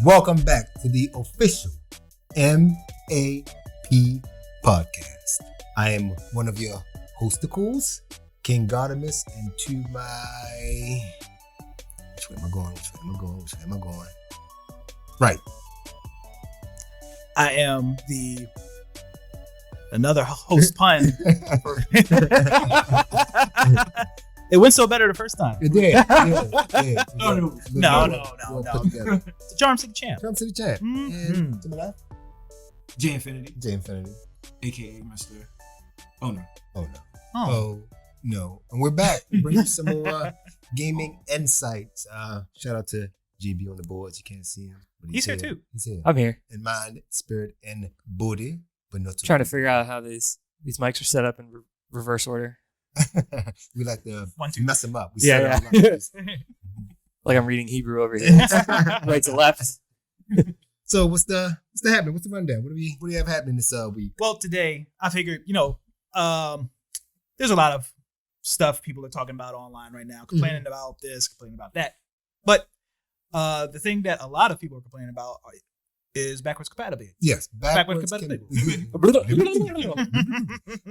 Welcome back to the official MAP podcast. I am one of your hosticles, King Gardamus, and to my... Which way am I going? Right. I am another host pun. It went so better the first time. It did. Yeah. No. It's a Charm City Champ. Mm-hmm. And to my left, J Infinity, aka Mr. Oh no. And we're back. We bring you some more gaming insights. Shout out to JB on the boards. You can't see him, but he's here too. He's here. I'm here. In mind, spirit, and body, but not trying to figure out how these mics are set up in reverse order. We like to mess them up. We yeah. Like I'm reading Hebrew over here. Right to left. So what's the happening? What's the rundown? What do you have happening this week? Well, today I figured, there's a lot of stuff people are talking about online right now, complaining about this, complaining about that. But the thing that a lot of people are complaining about is backwards compatibility. Yes, backwards compatibility.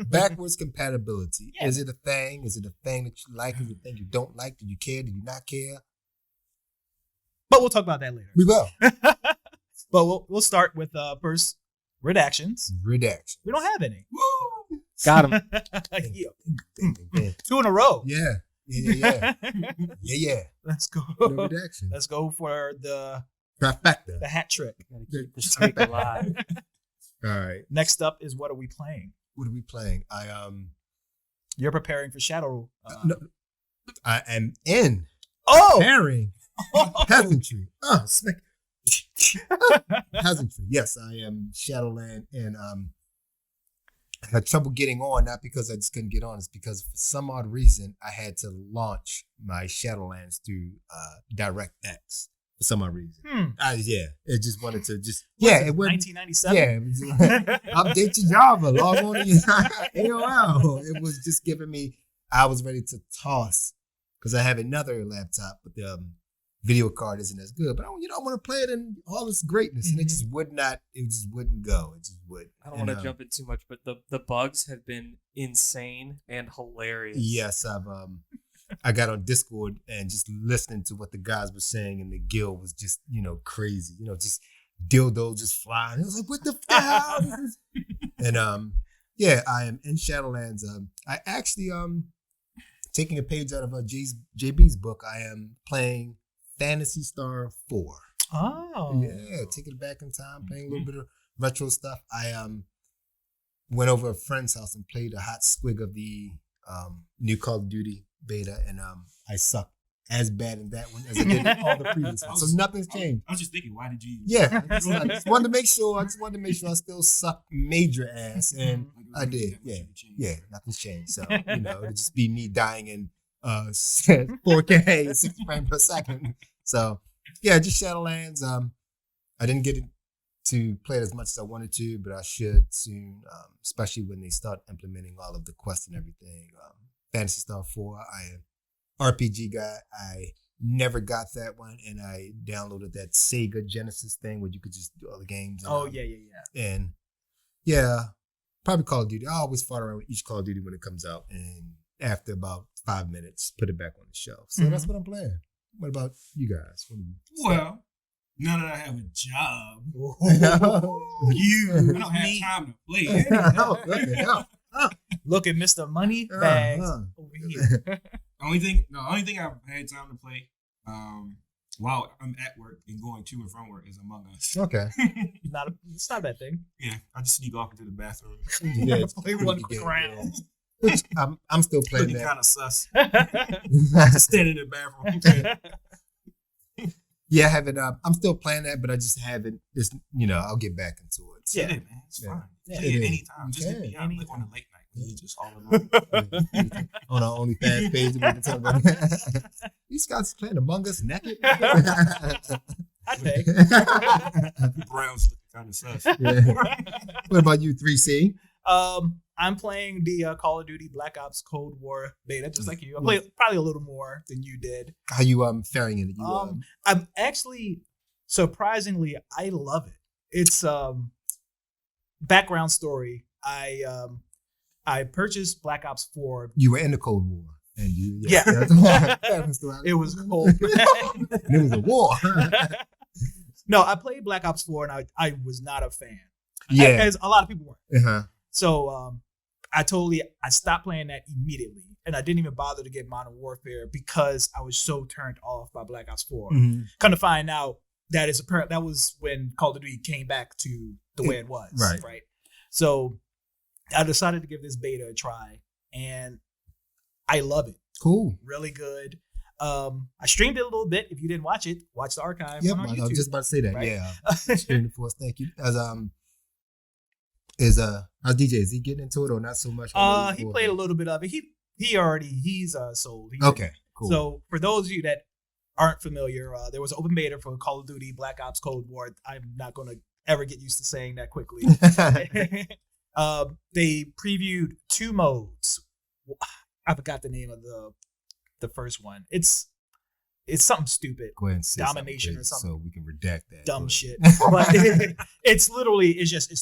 Backwards compatibility. Yeah. Is it a thing? Is it a thing that you like? Is it a thing you don't like? Do you care? Do you not care? But we'll talk about that later. We will. But we'll start with first redactions. We don't have any. Woo! Got him. Yeah. 2 in a row. Yeah. Let's go. No redaction. Let's go for the Trifecta. hat trick. Gotta keep the streak alive. All right. Next up is what are we playing? What are we playing? You're preparing for Shadow. No, I am in preparing peasantry. Peasantry. Yes, I am Shadowland, and I had trouble getting on, not because I just couldn't get on, it's because for some odd reason I had to launch my Shadowlands through DirectX for some odd reason. It just wanted to it went 1997. Yeah, it was, update your Java, log on to your AOL. It was just giving me. I was ready to toss because I have another laptop, but the video card isn't as good. But I want to play it in all its greatness, and it just would not. It just wouldn't go. It just would. I don't want to jump in too much, but the bugs have been insane and hilarious. Yes, I got on Discord and just listening to what the guys were saying, and the guild was just crazy. Just dildo just flying. It was like, what the hell? And I am in Shadowlands. I actually taking a page out of JB's book. I am playing Phantasy Star 4. Oh. Yeah, taking it back in time, playing a little bit of retro stuff. I went over a friend's house and played a hot squig of the new Call of Duty beta, and I sucked as bad in that one as I did in all the previous ones. So nothing's changed. I was just thinking, why did you? Yeah, I just wanted to make sure. I I still suck major ass, and I did. Yeah, nothing's changed. So it'd just be me dying in 4K, 60 frames per second. So yeah, just Shadowlands. I didn't get to play it as much as I wanted to, but I should soon, especially when they start implementing all of the quests and everything. Phantasy Star 4, I am RPG guy. I never got that one, and I downloaded that Sega Genesis thing where you could just do all the games. And, And yeah, probably Call of Duty. I always fought around with each Call of Duty when it comes out, and after about 5 minutes, put it back on the shelf. So that's what I'm playing. What about you guys? Well, now that I have a job, I don't have time to play. Look at Mr. Moneybags over here. The only thing I've had time to play while I'm at work and going to and from work is Among Us. Okay. It's not a bad thing. Yeah, I just sneak off into the bathroom. Yeah, Play one quick round. Which I'm still playing Looking that. kind of sus. Just standing in the bathroom. Yeah, I haven't. I'm still playing that, but I just haven't. Just I'll get back into it. So. Yeah, man, it's fine. Yeah, Play it anytime. Just hit me up like on a late night. You just all on our OnlyFans page, we can talk about these guys playing Among Us naked. I think. Brown's looking kind of sus. Yeah. What about you, 3C? I'm playing the Call of Duty Black Ops Cold War beta, just like you. I played probably a little more than you did. How you faring in it? I'm actually surprisingly, I love it. It's background story. I purchased Black Ops 4. You were in the Cold War. And Yeah. It was cold. It was a war. No, I played Black Ops 4 and I was not a fan. Yeah. As a lot of people weren't. Uh-huh. So I stopped playing that immediately. And I didn't even bother to get Modern Warfare because I was so turned off by Black Ops 4. Mm-hmm. Come to find out that was when Call of Duty came back to the way it was. Right. So I decided to give this beta a try and I love it. Cool. Really good. I streamed it a little bit. If you didn't watch it, watch the archive. Yep, on I YouTube, was just about to say that. right? Yeah. Streamed it for us. Thank you. As how's DJ? Is he getting into it or not so much? He played a little bit of it. He's sold. Okay, cool. So for those of you that aren't familiar, there was an open beta for Call of Duty Black Ops Cold War. I'm not going to ever get used to saying that quickly. They previewed 2 modes. I forgot the name of the first one. It's something stupid. Go ahead and say Domination or something. so we can redact that. Dumb shit. But it's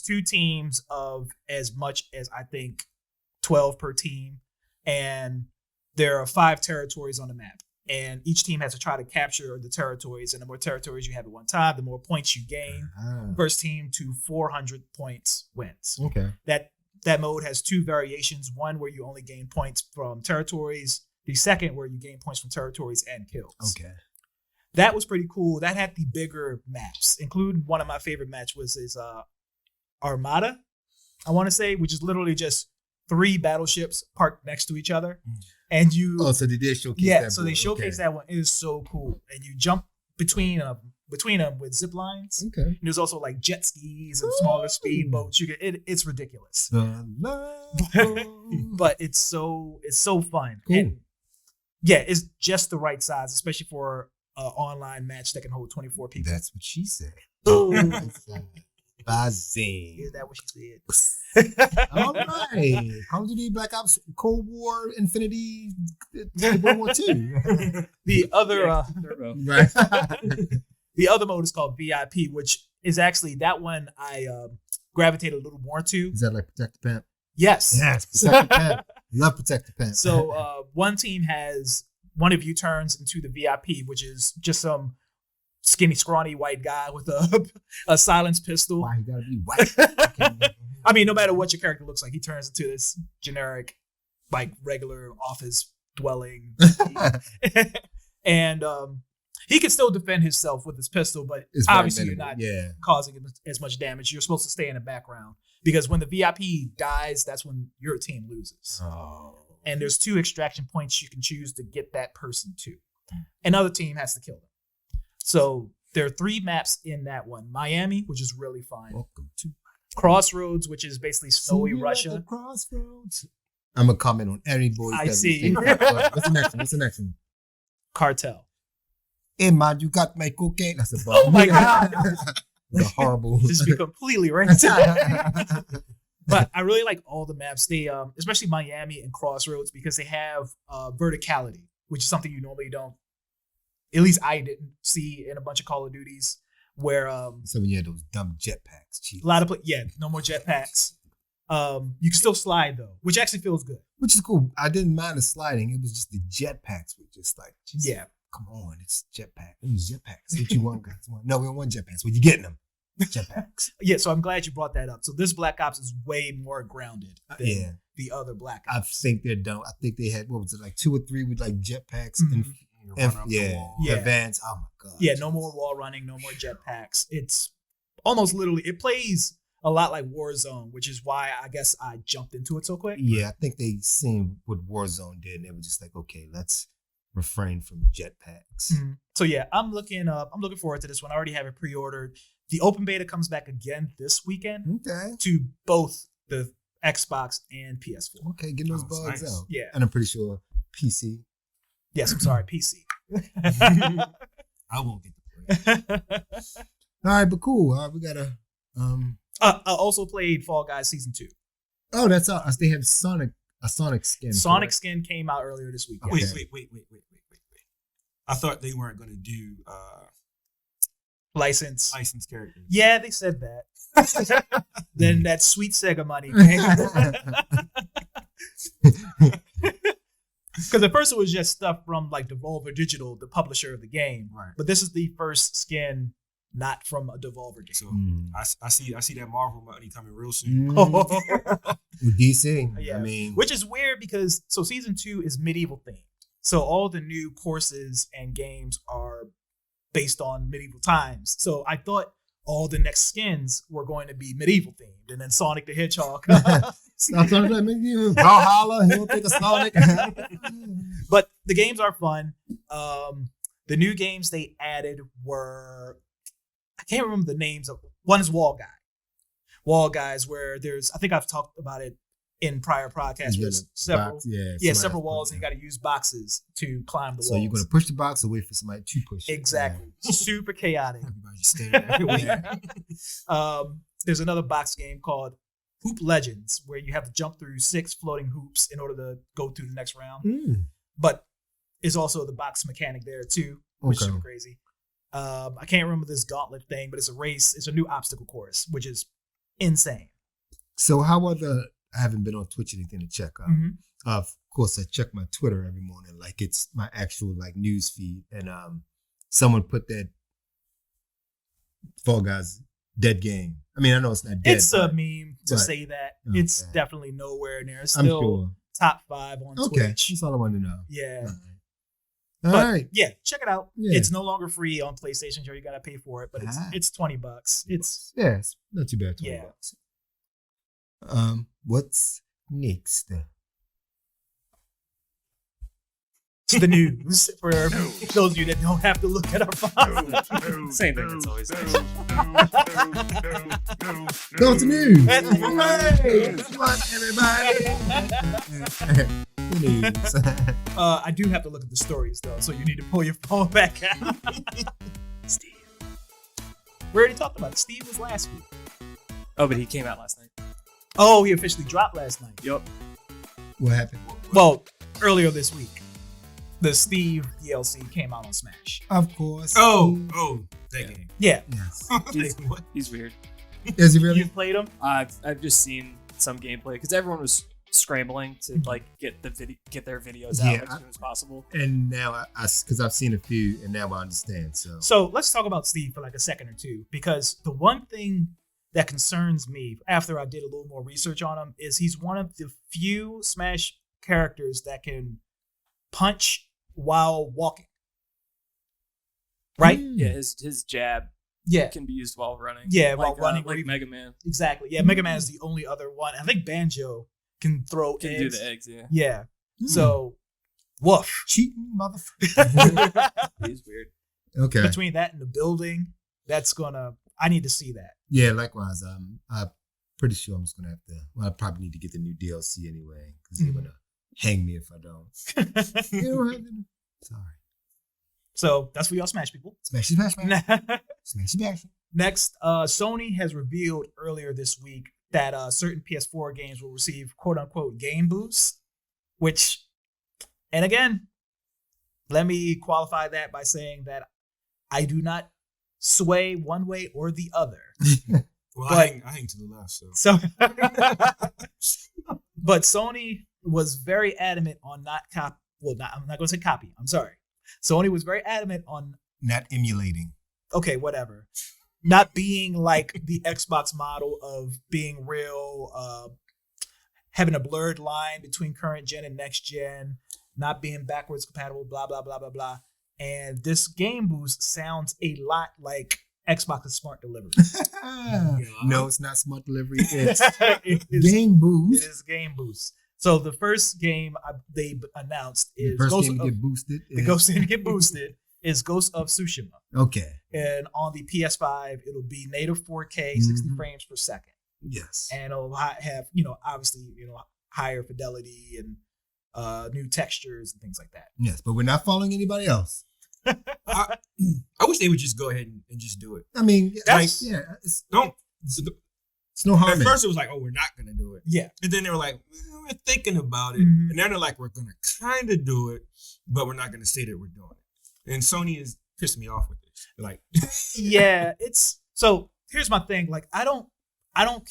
2 teams of as much as I think 12 per team. And there are 5 territories on the map. And each team has to try to capture the territories. And the more territories you have at one time, the more points you gain. First team to 400 points wins. Okay. That mode has 2 variations. One where you only gain points from territories. The second where you gain points from territories and kills. Okay. That was pretty cool. That had the bigger maps, including one of my favorite maps is Armada, I want to say, which is literally just 3 battleships parked next to each other. And you... Oh, so they did showcase that. Yeah, so they showcased that one. It is so cool. And you jump between them with zip lines. Okay. And there's also like jet skis and smaller speedboats. It's ridiculous. But it's so fun. Cool. And yeah, it's just the right size, especially for an online match that can hold 24 people. That's what she said. Boom. Bazing. Is that what she said? All right. Call of Duty Black Ops Cold War Infinity World War II. The other Turbo. Right. the other mode is called VIP, which is actually that one I gravitated a little more to. Is that like Protect the Pimp? Yes. Yes, Protect the Pimp. Love Protect the Pimp. So one team has one of you turns into the VIP, which is just some skinny, scrawny white guy with a silenced pistol. Why you gotta be white? I mean, no matter what your character looks like, he turns into this generic, like regular office dwelling. And he can still defend himself with his pistol, but It's obviously very you're not minimal, causing as much damage. You're supposed to stay in the background because when the VIP dies, that's when your team loses. Oh. And there's 2 extraction points you can choose to get that person to. Another team has to kill them. So there are 3 maps in that one. Miami, which is really fun. Welcome to Crossroads, which is basically snowy Russia. Crossroads. I'm gonna comment on every boy. I see. What's the next one? Cartel. Hey man, you got my cocaine. That's a bug. Oh my God. The horrible. Just be completely racist. But I really like all the maps. They, especially Miami and Crossroads, because they have verticality, which is something you normally don't. At least I didn't see in a bunch of Call of Duties, where So when you had those dumb jetpacks, a lot of no more jetpacks. You can still slide though, which actually feels good. which is cool. I didn't mind the sliding. It was just the jetpacks were just like, Yeah. come on, it's jetpack. It was jetpacks. What you want, guys? No, we don't want jetpacks. Where you getting them? Jetpacks. Yeah, so I'm glad you brought that up. So this Black Ops is way more grounded than Yeah. the other Black I Ops. think they're done. I think they had, what was it, like 2 or 3 with like jetpacks Mhm. and yeah, Yeah. advance. Oh my god. Yeah, no more wall running, no more jetpacks. It's almost literally, it plays a lot like Warzone, which is why I guess I jumped into it so quick. Yeah, I think they seen what Warzone did, and they were just like, okay, let's refrain from jetpacks. Mhm. So yeah, I'm looking forward to this one. I already have it pre-ordered. The open beta comes back again this weekend Okay. to both the Xbox and PS4. Okay, getting those Oh, bugs nice. out. Yeah. And I'm pretty sure PC. Yes, I'm sorry, PC. I won't get the play. All right, but cool. All right, we got a I also played Fall Guys Season 2. Oh, that's all. They have a Sonic skin. Sonic correct? skin came out earlier this week. Okay. yes. Wait. I thought they weren't going to do licensed characters. Yeah, they said that. Then that sweet Sega money came. Because at first it was just stuff from like Devolver Digital, the publisher of the game. Right. But this is the first skin not from a Devolver game. So I see that Marvel money coming real soon. With DC, Yeah. I mean, Which is weird because season 2 is medieval themed. So all the new courses and games are based on medieval times. So I thought all the next skins were going to be medieval themed, and then Sonic the Hedgehog. Stop trying to make you Valhalla. He'll take a Sonic. But the games are fun. The new games they added were, I can't remember the names of. One is Wall Guy. Wall Guys, where there's, I think I've talked about it in prior podcasts. There's several, several walls, and you got to use boxes to climb the walls. So you're going to push the box or wait for somebody to push it. Exactly. Super chaotic. Everybody just standing everywhere. There's another box game called Hoop Legends, where you have to jump through 6 floating hoops in order to go through the next round. But it's also the box mechanic there too, which is super crazy. I can't remember this gauntlet thing, but it's a race. It's a new obstacle course, which is insane. So how are I haven't been on Twitch or anything to check out. Of course, I check my Twitter every morning, like it's my actual like news feed, and someone put that Fall Guys dead game. I mean, I know it's not dead. It's a meme to say that. Okay. It's definitely nowhere near. It's I'm still sure. top 5 on Okay, Twitch. that's all I wanted to know. Yeah. All right. Yeah, check it out. Yeah. It's no longer free on PlayStation. Sure, you gotta pay for it, but it's $20. It's not too bad. $20. What's next? It's the news for those of you that don't have to look at our phone. Same thing as always. Go to news. Hey, Come on, everybody. News. I do have to look at the stories though, so you need to pull your phone back out. Steve. We already talked about it. Steve was last week. Oh, but he came out last night. Oh, he officially dropped last night. Yep. What happened? Well, earlier this week, the Steve DLC came out on Smash. Of course. Oh, that game. Yeah. Yes. He's weird. Is he really? You played him? I've just seen some gameplay because everyone was scrambling to like get their videos out as soon as possible. And now because I've seen a few, and now I understand. So let's talk about Steve for like a second or two, because the one thing that concerns me after I did a little more research on him is he's one of the few Smash characters that can punch while walking. Right? Yeah, his jab can be used while running. Yeah, while running. Like Mega Man. Exactly. Yeah, Mega Man is the only other one. I think Banjo can throw eggs. Do the eggs, yeah. Yeah. So, woof. Cheating motherfucker. He's weird. Okay. Between that and the building, I need to see that. Yeah, likewise. I'm pretty sure I'm just gonna have to. Well, I probably need to get the new DLC anyway, because they're gonna hang me if I don't. You don't have to. Sorry. So that's for y'all Smash people. Smash, smash, smash. Smash, smash. Next, Sony has revealed earlier this week that certain PS4 games will receive quote unquote game boosts, which, and again, let me qualify that by saying that I do not sway one way or the other. Well, but, I hang to the left, so. But Sony was very adamant on I'm not going to say copy. I'm sorry. Sony was very adamant on not emulating. Okay, whatever. Not being like the Xbox model of being real, having a blurred line between current gen and next gen, not being backwards compatible, blah, blah, blah, blah, blah. And this game boost sounds a lot like Xbox's smart delivery. No, it's not smart delivery. It's game boost. It is game boost. So the first game they announced is the first game to get boosted. The ghost game to get boosted is Ghost of Tsushima. Okay. And on the PS5, it'll be native 4K, 60 frames per second. Yes. And it'll have, obviously, higher fidelity and new textures and things like that. Yes, but we're not following anybody else. I wish they would just go ahead and just do it. I mean, it's no harm. At first, it was like, oh, we're not going to do it. Yeah. And then they were like, well, we're thinking about it. And now they're like, we're going to kind of do it, but we're not going to say that we're doing it. And Sony is pissed me off with this. Like, Yeah, it's so. Here's my thing. Like, I don't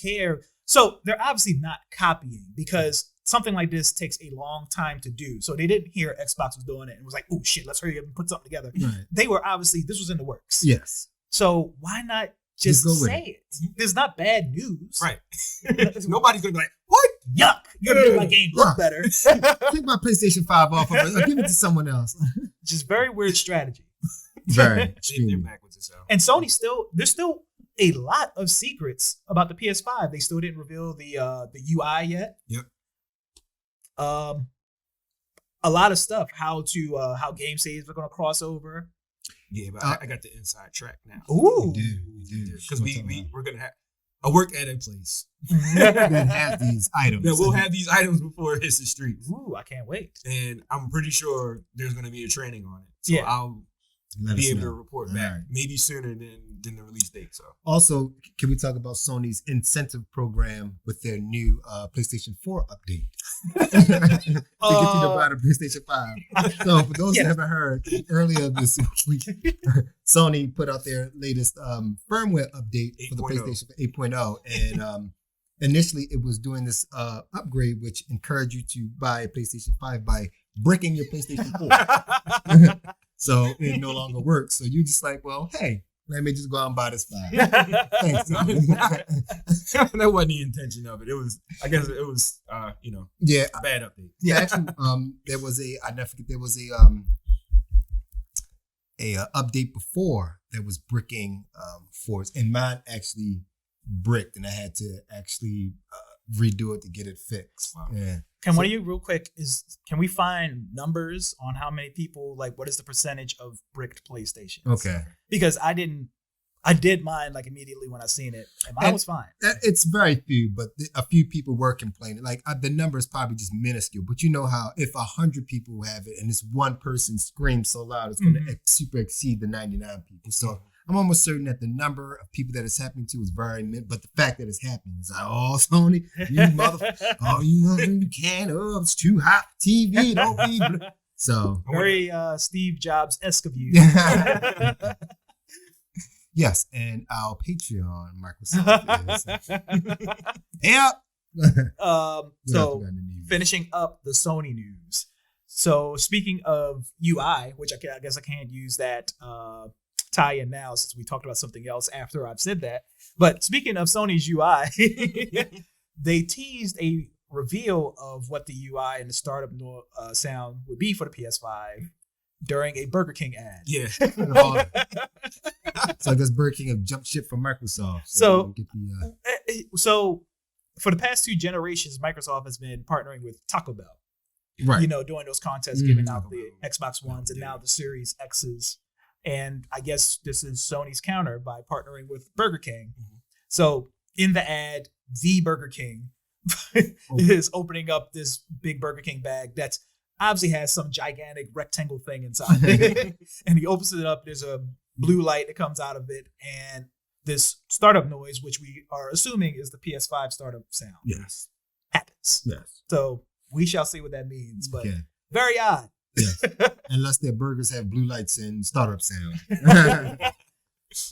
care. So they're obviously not copying because something like this takes a long time to do. So they didn't hear Xbox was doing it and was like, oh shit, let's hurry up and put something together. Right. They were obviously, this was in the works. Yes. So why not just go with say it? There's not bad news. right. Nobody's going to be like, what? Yuck. You're gonna make my game look better. Take my PlayStation 5 off of it. Give it to someone else. Just very weird strategy. Very. They're Extremely. backwards as hell. And Sony there's still a lot of secrets about the PS5. They still didn't reveal the UI yet. Yep. A lot of stuff. How game saves are going to cross over. Yeah, but I got the inside track now. Ooh. You do. Because we're going to have a work at a place that has these items. that will have these items before it hits the streets. Ooh, I can't wait. And I'm pretty sure there's going to be a training on it. So Yeah. I'll Let be us able know. to report All back right. maybe sooner than the release date. So Also, can we talk about Sony's incentive program with their new PlayStation 4 update? to get you to buy the PlayStation 5. So for those who haven't heard, earlier this week, Sony put out their latest firmware update for the 8.0. PlayStation 8.0. And initially it was doing this upgrade, which encouraged you to buy a PlayStation 5 by bricking your PlayStation 4. So it no longer works. So you're just like, well, hey, let me just go out and buy this 5. Thanks. that wasn't the intention of it. It was, I guess, it was, Yeah. a bad update. Yeah, actually, there was I never forget, there was a update before that was bricking force, and mine actually bricked, and I had to actually redo it to get it fixed. Wow. Yeah. Can one of you real quick can we find numbers on how many people, like, what is the percentage of bricked PlayStations? Okay. Because I did mine like immediately when I seen it, and mine was fine. It's very few, but a few people were complaining. Like the number is probably just minuscule, but you know how if 100 people have it and this one person screams so loud, it's going to super exceed the 99 people. So I'm almost certain that the number of people that it's happening to is very but the fact that it's happening is like, oh, Sony, you motherfucker, oh, you can't, oh, it's too hot for TV, don't be. So Very Steve Jobs-esque of you. yes, and our Patreon, Microsoft is yep. So finishing up the Sony news. So speaking of UI, which I guess I can't use that tie-in now since we talked about something else after I've said that. But speaking of Sony's UI, they teased a reveal of what the UI and the startup sound would be for the PS5 during a Burger King ad. Yeah. So I guess Burger King have jumped ship from Microsoft. So get the, so for the past 2 generations, Microsoft has been partnering with Taco Bell. right. You know, doing those contests, giving out Taco the Bell. Xbox Ones and now the Series X's. And I guess this is Sony's counter by partnering with Burger King. So in the ad, the Burger King is opening up this big Burger King bag that's obviously has some gigantic rectangle thing inside. And he opens it up. There's a blue light that comes out of it, and this startup noise, which we are assuming is the PS5 startup sound, Yes. happens. Yes. So we shall see what that means, but Okay. very odd. Yes. Unless their burgers have blue lights and startup sound.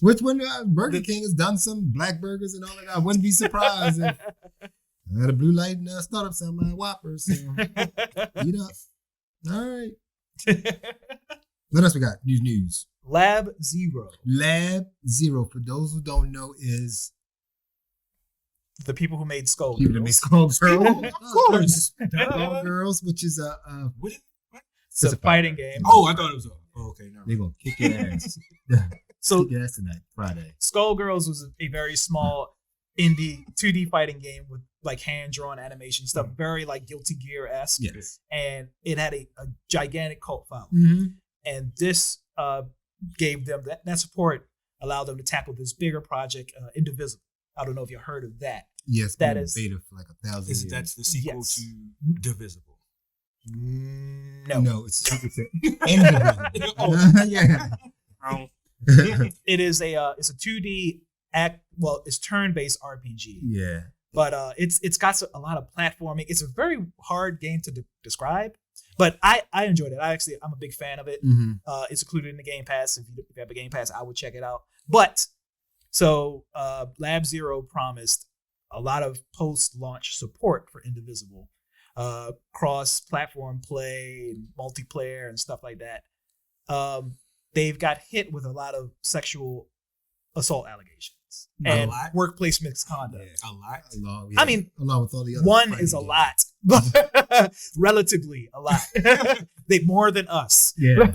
Which when Burger King has done some black burgers and all that, I wouldn't be surprised if I had a blue light and a startup sound by Whopper. So eat up. All right. What else we got? News. Lab Zero. Lab Zero, for those who don't know, is The people who made Skull. people that Girls. make Skullgirls. Of course. Skullgirls, which is What? It's a fighting game. Oh, I thought it was okay. Never they're mind. gonna kick your ass. So Kick your ass tonight, Friday. Skullgirls was a very small indie 2D fighting game with like hand-drawn animation stuff, very like Guilty Gear-esque. Yes. And it had a gigantic cult following. Mm-hmm. And this gave them that support, allowed them to tackle this bigger project, Indivisible. I don't know if you heard of that. Yes, That been is- beta for like 1,000 years. That's the sequel Yes. to Divisible. No. It's Indivisible. Oh. Yeah. Oh, It is it's a 2D it's turn-based RPG. Yeah. But it's got a lot of platforming. It's a very hard game to describe. But I enjoyed it. I'm a big fan of it. Mm-hmm. It's included in the Game Pass. If you have a Game Pass, I would check it out. But so Lab Zero promised a lot of post-launch support for Indivisible, cross-platform play, and multiplayer, and stuff like that. They've got hit with a lot of sexual assault allegations and workplace misconduct. A lot. I mean, along with all the other one is a lot, but relatively a lot. They more than us. Yeah.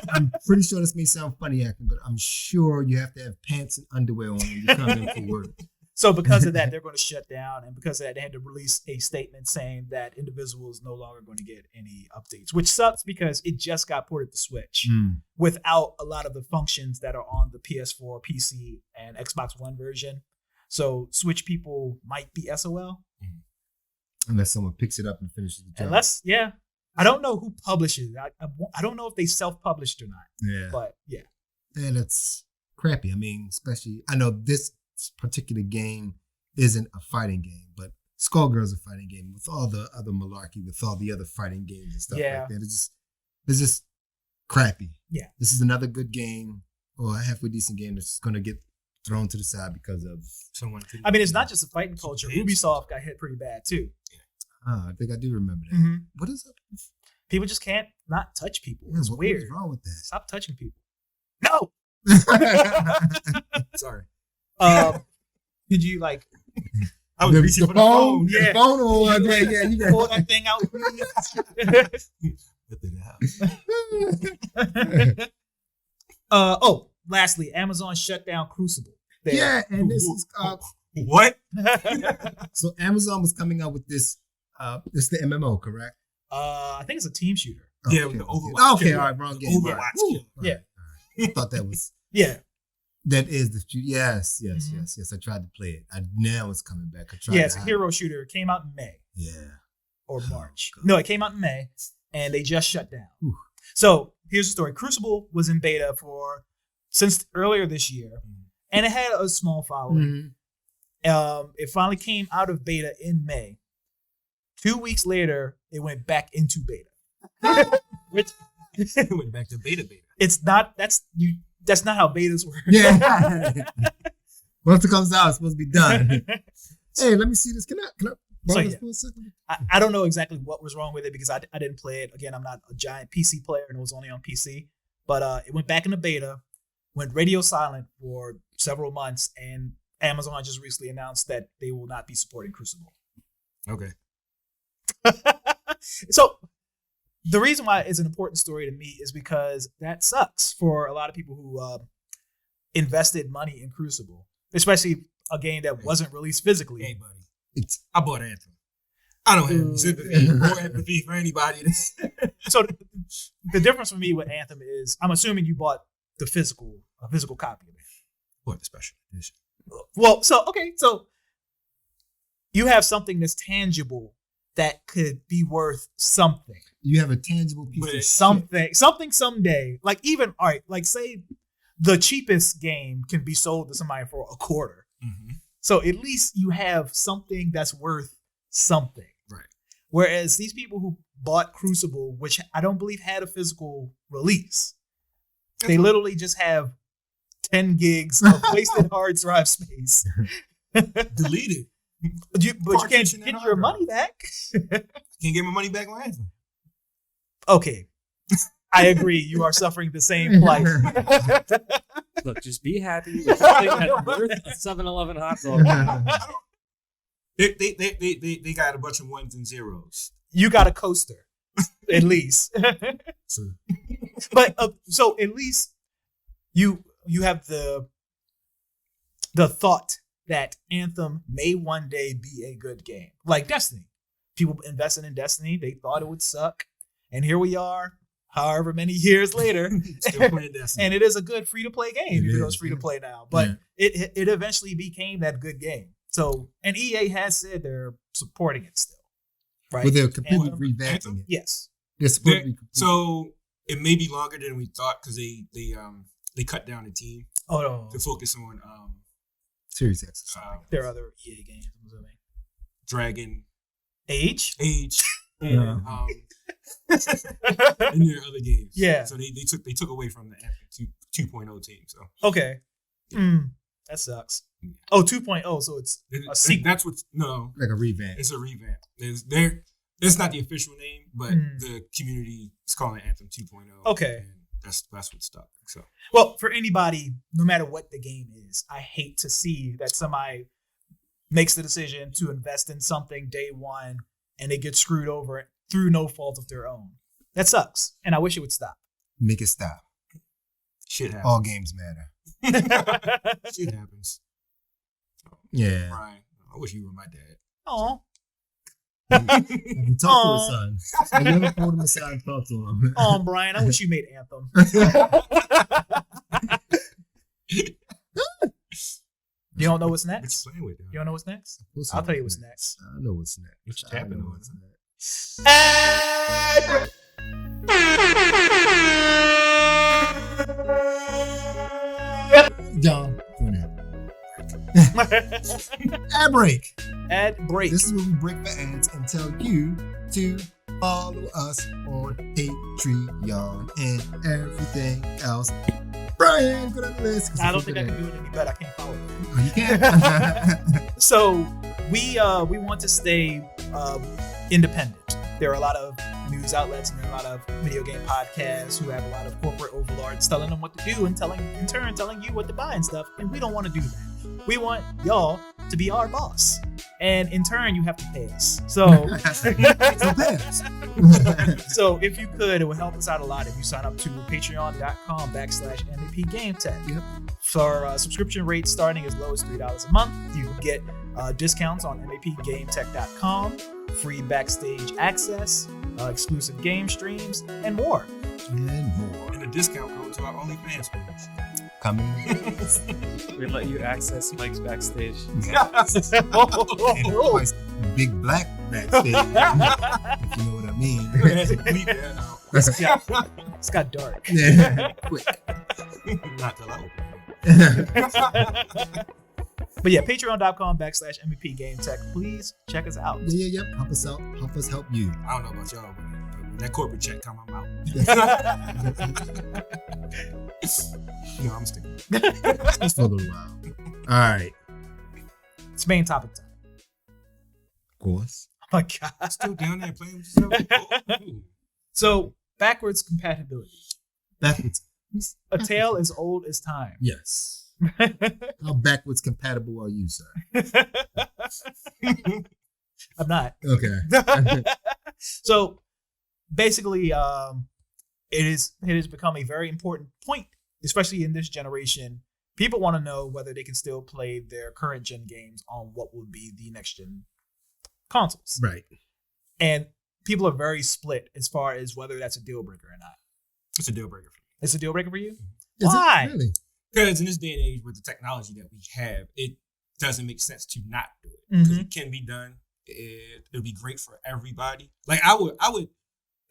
I'm pretty sure this may sound funny acting, but I'm sure you have to have pants and underwear on when you come in for work. So because of that, they're going to shut down, and because of that, they had to release a statement saying that Indivisible is no longer going to get any updates, which sucks because it just got ported to Switch without a lot of the functions that are on the PS4, PC, and Xbox One version. So Switch people might be SOL. Unless someone picks it up and finishes the job. I don't know who publishes it. I don't know if they self-published or not. Yeah. But yeah. And it's crappy. I mean, especially, I know this particular game isn't a fighting game, but Skullgirl's a fighting game with all the other malarkey, with all the other fighting games and stuff like that. It's just crappy. Yeah. This is another good game or a halfway decent game that's going to get thrown to the side because of someone. I mean, it's not just a fighting culture. Ubisoft got hit pretty bad too. I think I do remember that. Mm-hmm. What is it? People just can't not touch people. It's weird. What's wrong with that? Stop touching people. No. Sorry. Did you like? I was reaching for the phone. Yeah. The phone or yeah. You got pull that thing out. Lastly, Amazon shut down Crucible. Yeah, and this is what? So Amazon was coming out with this. This is the MMO, correct? I think it's a team shooter. Yeah, with the Overwatch. Okay, all right, wrong game. Overwatch. Yeah. I thought that was. Yeah. That is the yes. I tried to play it. Now it's coming back. It's a hero shooter. It came out in May. Yeah. Or March. No, it came out in May, and they just shut down. Ooh. So here's the story. Crucible was in beta since earlier this year, and it had a small following. It finally came out of beta in May. 2 weeks later, it went back into beta. It went back to beta. It's not. That's not how betas work. Yeah. Once it comes out, it's supposed to be done. Hey, let me see this. Can I borrow this for a second? I don't know exactly what was wrong with it because I didn't play it. Again, I'm not a giant PC player and it was only on PC. But it went back into beta, went radio silent for several months, and Amazon just recently announced that they will not be supporting Crucible. Okay. So the reason why it's an important story to me is because that sucks for a lot of people who invested money in Crucible, especially a game that wasn't released physically. Hey, buddy. I bought Anthem. I don't have sympathy or empathy for anybody. So the difference for me with Anthem is I'm assuming you bought a physical copy of it. What, the special edition? Well, so you have something that's tangible that could be worth something. You have a tangible piece of something someday. Like even, all right, like say the cheapest game can be sold to somebody for $0.25. Mm-hmm. So at least you have something that's worth something. Right. Whereas these people who bought Crucible, which I don't believe had a physical release, they literally just have 10 gigs of wasted hard drive space. Deleted. But you can't get your money back. Can't get my money back on Anthem. Okay. I agree. You are suffering the same plight. Look, just be happy with something that's worth a 7-Eleven hot dog. They got a bunch of ones and zeros. You got a coaster, at least. True. But so at least you have the thought that Anthem may one day be a good game, like Destiny. People invested in Destiny. They thought it would suck, and here we are. However many years later, still playing Destiny. And it is a good free-to-play game, even though it's free-to-play now. But it eventually became that good game. So, and EA has said they're supporting it still, right? But they're completely revamping it. Yes. So it may be longer than we thought because they cut down the team to focus on Series X. There are other EA games, I'm assuming. Dragon Age. and in their other games. Yeah. So they took away from the Anthem 2.0 team. So Okay. That sucks. Oh, 2.0. So it's a sequel. That's what's like a revamp. It's a revamp. It's not the official name, but the community is calling it Anthem 2.0. Okay. And that's what stuck. So Well, for anybody, no matter what the game is, I hate to see that somebody makes the decision to invest in something day one and they get screwed over through no fault of their own. That sucks. And I wish it would stop. Make it stop. shit happens. All games matter. Shit happens. Yeah. Brian, I wish you were my dad. Oh. Have you talked to his son? Have you ever pulled him aside and talked to him? Oh, Brian, I wish you made Anthem. You don't know what's What next? you playing with? You don't know what's next? What's I'll tell you what's next. I know what's next. What you I tapping know on? what's next. John, go ahead. Ad break. Ad break. This is where we break for ads and tell you to follow us on Patreon and everything else. Brian, go down the list. I don't think I can do it any better. I can't follow it. Oh, you can't? So we want to stay independent. There are a lot of news outlets and there are a lot of video game podcasts who have a lot of corporate overlords telling them what to do and telling you what to buy and stuff. And we don't want to do that. We want y'all to be our boss. And in turn, you have to pay us. So, So pass. so if you could, it would help us out a lot if you sign up to patreon.com/MVPGameTech. Yep. For subscription rates starting as low as $3 a month, you can get discounts on MVPGameTech.com, free backstage access, exclusive game streams, and more. And more. And a discount code to our OnlyFans page. Coming. We let you access Mike's backstage. And twice big black backstage. If you know what I mean. Bleep that out. It's got dark. Yeah. Quick. Not till I open it. But yeah, patreon.com/MVPGameTech. Please check us out. Yeah. Help us out. Help us help you. I don't know about y'all, but when that corporate check come, I'm out. No, I'm sticking. Just for a little while. All right. It's main topic time. Of course. Oh my God. Still down there playing with yourself? Ooh. So, backwards compatibility. Backwards. A tale as old as time. Yes. How backwards compatible are you, sir? I'm not. Okay. So basically, it has become a very important point, especially in this generation. People want to know whether they can still play their current gen games on what will be the next gen consoles. Right. And people are very split as far as whether that's a deal breaker or not. It's a deal breaker for me. It's a deal breaker for you? Is Why? it really? Because in this day and age, with the technology that we have, it doesn't make sense to not do it. Mm-hmm. Because it can be done. It'll be great for everybody. Like I would,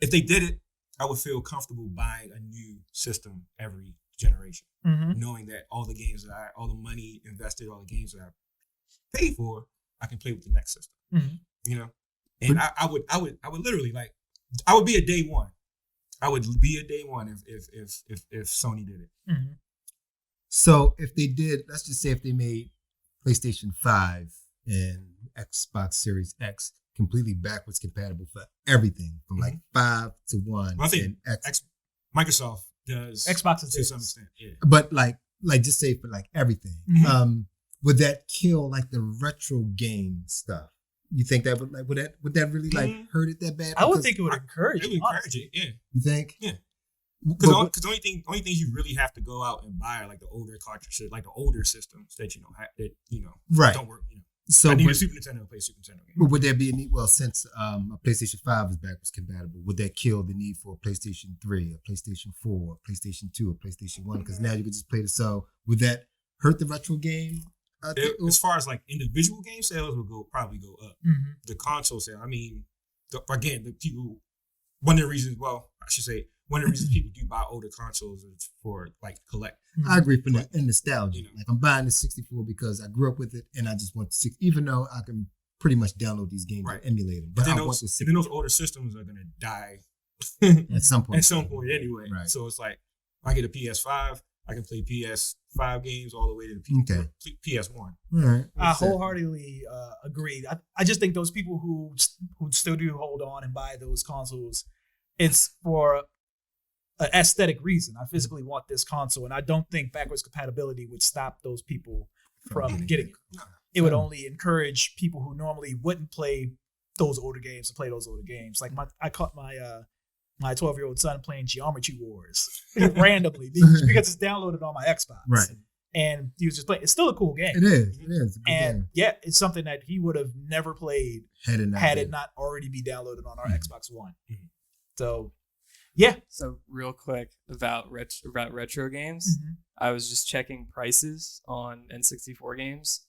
if they did it, I would feel comfortable buying a new system every generation, Mm-hmm. knowing that all the games that all the money invested, all the games that I paid for, I can play with the next system. Mm-hmm. You know, and I would literally like, I would be a day one. I would be a day one if Sony did it. Mm-hmm. So if they did, let's just say if they made PlayStation 5 and Xbox Series X completely backwards compatible for everything from like 5 to 1. Well, I think and Microsoft does Xbox is to some extent. Yeah. but like just say for like everything. Mhm. Would that kill like the retro game stuff? You think that would would that really like hurt it that bad? I would Because- think it would encourage It it. would encourage it. Yeah. You think? Yeah. But- Because the only things you really have to go out and buy are like the older cartridges, like the older systems that Right. don't work. So I need a but- Super Nintendo to play Super Nintendo game. But would there be a need? Well, since a PlayStation 5 is backwards compatible, would that kill the need for a PlayStation 3, a PlayStation 4, a PlayStation 2, a PlayStation 1? Because now you can just play the so. Would that hurt the retro game? As far as like individual game sales will probably go up. Mhm. The console sale, I mean, the people. One of the reasons people do buy older consoles is for like collect. I agree for the nostalgia. You know. Like I'm buying the 64 because I grew up with it, and I just want the 6. Even though I can pretty much download these games and emulate them. But then I want to see then those older systems are gonna die at some point. At some point, anyway. Right. So it's like if I get a PS5, I can play PS5 games all the way to the PS1. All right. I wholeheartedly agree. I just think those people who still do hold on and buy those consoles, it's for an aesthetic reason. I physically want this console, and I don't think backwards compatibility would stop those people from getting it. No. It would only encourage people who normally wouldn't play those older games to play those older games. Like I caught my 12-year-old son playing Geometry Wars randomly because it's downloaded on my Xbox. Right. And he was just playing. It's still a cool game. It is. It is. A good And game. yeah, it's something that he would have never played Had it not already be downloaded on our Xbox One. So, yeah. So real quick about retro games, I was just checking prices on N64 games.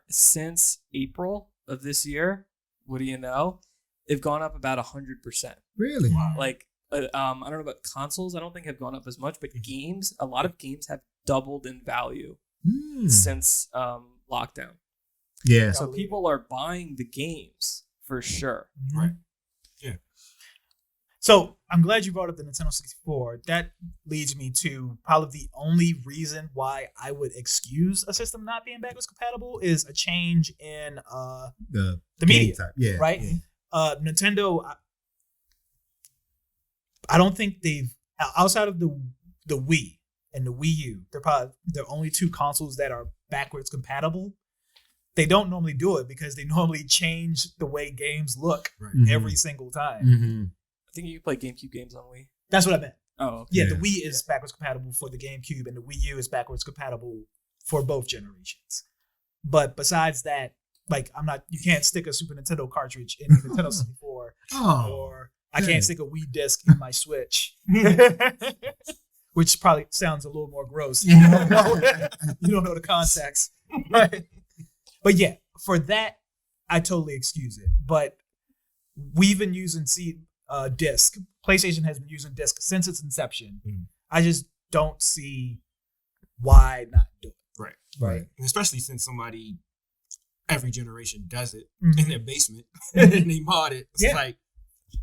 Since April of this year, what do you know? They've gone up about 100%. Really? Wow. Like, I don't know about consoles. I don't think have gone up as much, but games, a lot of games have doubled in value since lockdown. Yeah. So people are buying the games for sure. Right. Yeah. So I'm glad you brought up the Nintendo 64. That leads me to probably the only reason why I would excuse a system not being backwards compatible is a change in the media type. Yeah. right? Yeah. Nintendo, I don't think they've outside of the Wii and the Wii U. They're probably the only two consoles that are backwards compatible. They don't normally do it because they normally change the way games look every single time. I think you can play GameCube games on Wii. That's what I meant. Oh, okay. Yeah, the Wii is backwards compatible for the GameCube, and the Wii U is backwards compatible for both generations. But besides that, like you can't stick a Super Nintendo cartridge in the Nintendo 64, or I can't stick a Wii disc in my Switch, which probably sounds a little more gross. You don't know the context, right? But yeah, for that, I totally excuse it. But we've been using disc. PlayStation has been using disc since its inception. I just don't see why not do it. Right. And especially since every generation does it in their basement and they mod it. It's like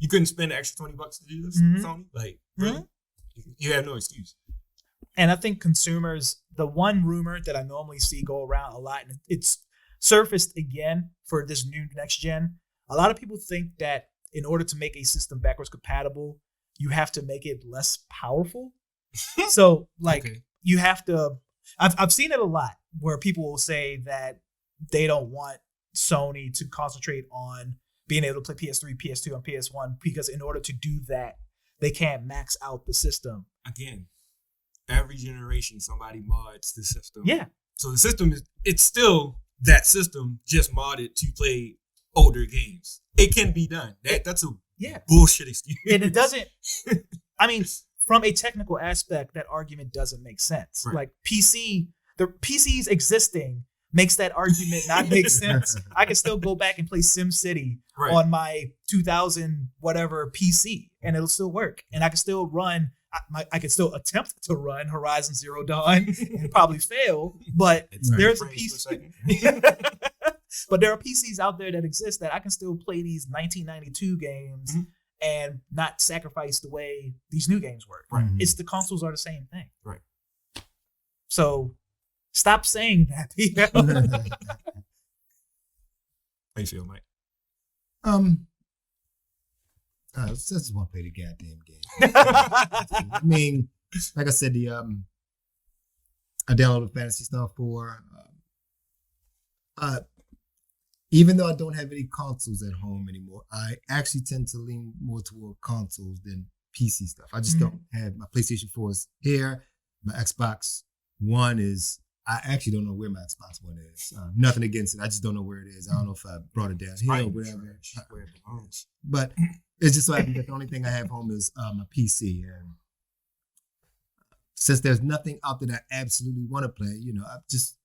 you couldn't spend the extra $20 to do this, Sony. Like, really? You have no excuse. And I think consumers, the one rumor that I normally see go around a lot, and it's surfaced again for this new next gen. A lot of people think that in order to make a system backwards compatible, you have to make it less powerful. So, you have to. I've seen it a lot where people will say that they don't want Sony to concentrate on being able to play PS3, PS2, and PS1 because in order to do that, they can't max out the system. Again, every generation somebody mods the system. Yeah. So the system it's still that system just modded to play older games. It can be done. That's a bullshit excuse. And it doesn't. I mean, from a technical aspect, that argument doesn't make sense. Right. Like the PCs existing makes that argument not make sense. I can still go back and play SimCity on my 2000 whatever PC, and it'll still work. And I can still run. I can still attempt to run Horizon Zero Dawn and probably fail, but there's a PC. But there are PCs out there that exist that I can still play these 1992 games and not sacrifice the way these new games work. Right. It's the consoles are the same thing. Right. So stop saying that. How you feel, Mike? I just want to play the goddamn game. I mean, like I said, I downloaded Fantasy Star 4. Even though I don't have any consoles at home anymore, I actually tend to lean more toward consoles than PC stuff. I just don't have my PlayStation 4 is here. My Xbox One is. I actually don't know where my Xbox One is. Nothing against it. I just don't know where it is. I don't know if I brought it down here or whatever. Where it belongs. But it's just so happens that the only thing I have home is my PC. And since there's nothing out there that I absolutely want to play, I just,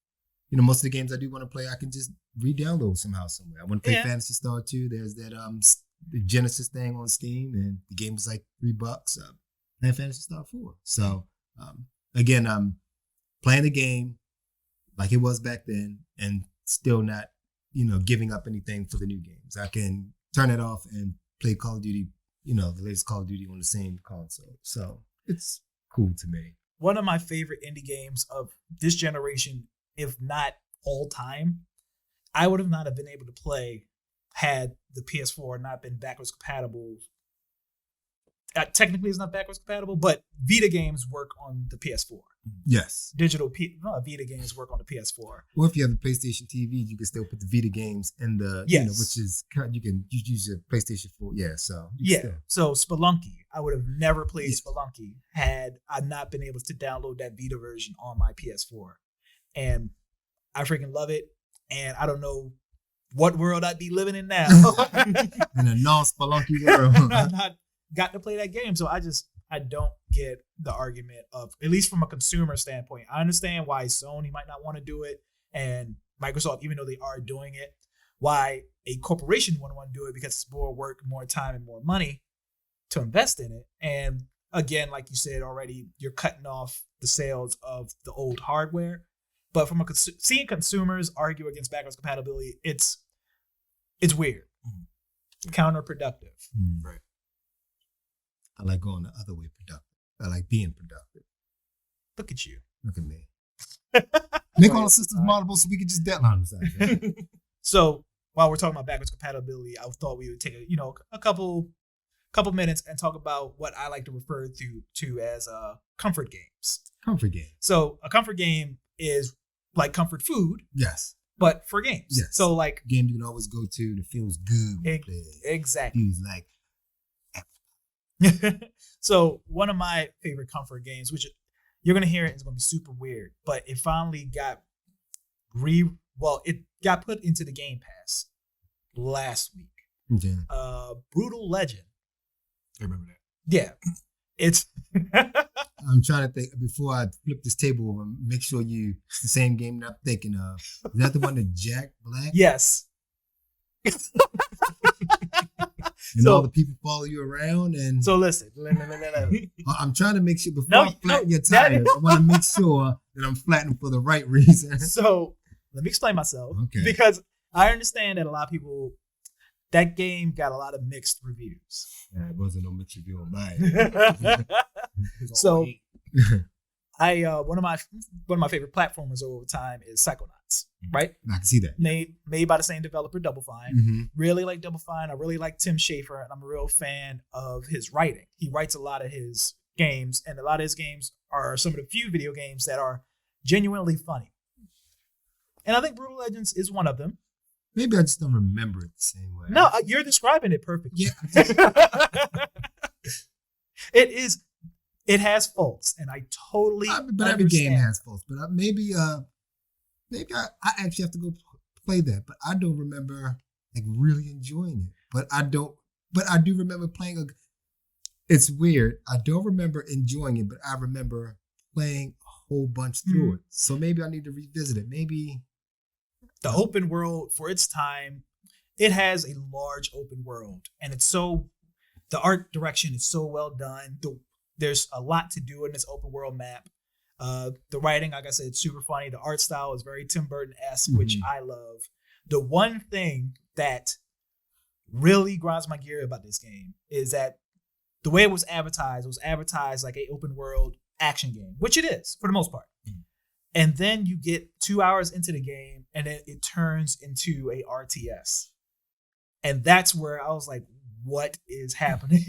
most of the games I do want to play, I can just re-download somehow somewhere. I want to play Fantasy Star 2. There's that the Genesis thing on Steam, and the game was like $3. And Fantasy Star 4. So again, I'm playing the game like it was back then, and still not giving up anything for the new games. I can turn it off and play Call of Duty, the latest Call of Duty on the same console. So it's cool to me. One of my favorite indie games of this generation, if not all time, I would have not have been able to play had the PS4 not been backwards compatible. Technically, it's not backwards compatible, but Vita games work on the PS4. Yes. Vita games work on the PS4. Or if you have a PlayStation TV, you can still put the Vita games in the, which is, you can use your PlayStation 4. Yeah, so. So Spelunky, I would have never played Spelunky had I not been able to download that Vita version on my PS4. And I freaking love it. And I don't know what world I'd be living in now. In a non-Spelunky world. I'm not got to play that game. So I don't get the argument of, at least from a consumer standpoint. I understand why Sony might not want to do it, and Microsoft, even though they are doing it, why a corporation wouldn't want to do it, because it's more work, more time, and more money to invest in it. And again, like you said already, you're cutting off the sales of the old hardware. But from seeing consumers argue against backwards compatibility, it's weird, counterproductive. Right. I like going the other way productive. I like being productive. Look at you. Look at me. Make all the systems moddable so we can just deadline them. So while we're talking about backwards compatibility, I thought we would take a couple minutes and talk about what I like to refer to as comfort games. Comfort game. So a comfort game is like comfort food. Yes. But for games. Yes. So like game you can always go to that feels good. Exactly. Feels like. So one of my favorite comfort games, which you're gonna hear it's gonna be super weird, but it finally got it got put into the Game Pass last week. Okay. Brutal Legend. I remember that. Yeah. It's I'm trying to think before I flip this table over, make sure it's the same game that I'm thinking of. Is that the one that Jack Black? Yes. And all the people follow you around, and so listen. I'm trying to make sure before I flatten your tires, I want to make sure that I'm flattening for the right reason. So let me explain myself. Okay. Because I understand that a lot of people, that game got a lot of mixed reviews. Yeah, it wasn't no mixed review on mine. So one of my favorite platformers over time is Psychonauts, right? I can see that. Made by the same developer, Double Fine. Mm-hmm. Really like Double Fine. I really like Tim Schafer, and I'm a real fan of his writing. He writes a lot of his games, and a lot of his games are some of the few video games that are genuinely funny. And I think Brutal Legends is one of them. Maybe I just don't remember it the same way. No, you're describing it perfectly. Yeah. It has faults, and I totally but every game has faults. But maybe I actually have to go play that. But I don't remember like really enjoying it. But I do remember playing it's weird. I don't remember enjoying it, but I remember playing a whole bunch through it. So maybe I need to revisit it. Maybe the open world for its time, it has a large open world, and the art direction is so well done. There's a lot to do in this open world map. The writing, like I said, it's super funny. The art style is very Tim Burton-esque, which I love. The one thing that really grinds my gear about this game is that the way it was advertised like an open world action game, which it is for the most part. And then you get 2 hours into the game, and then it turns into a RTS. And that's where I was like, what is happening?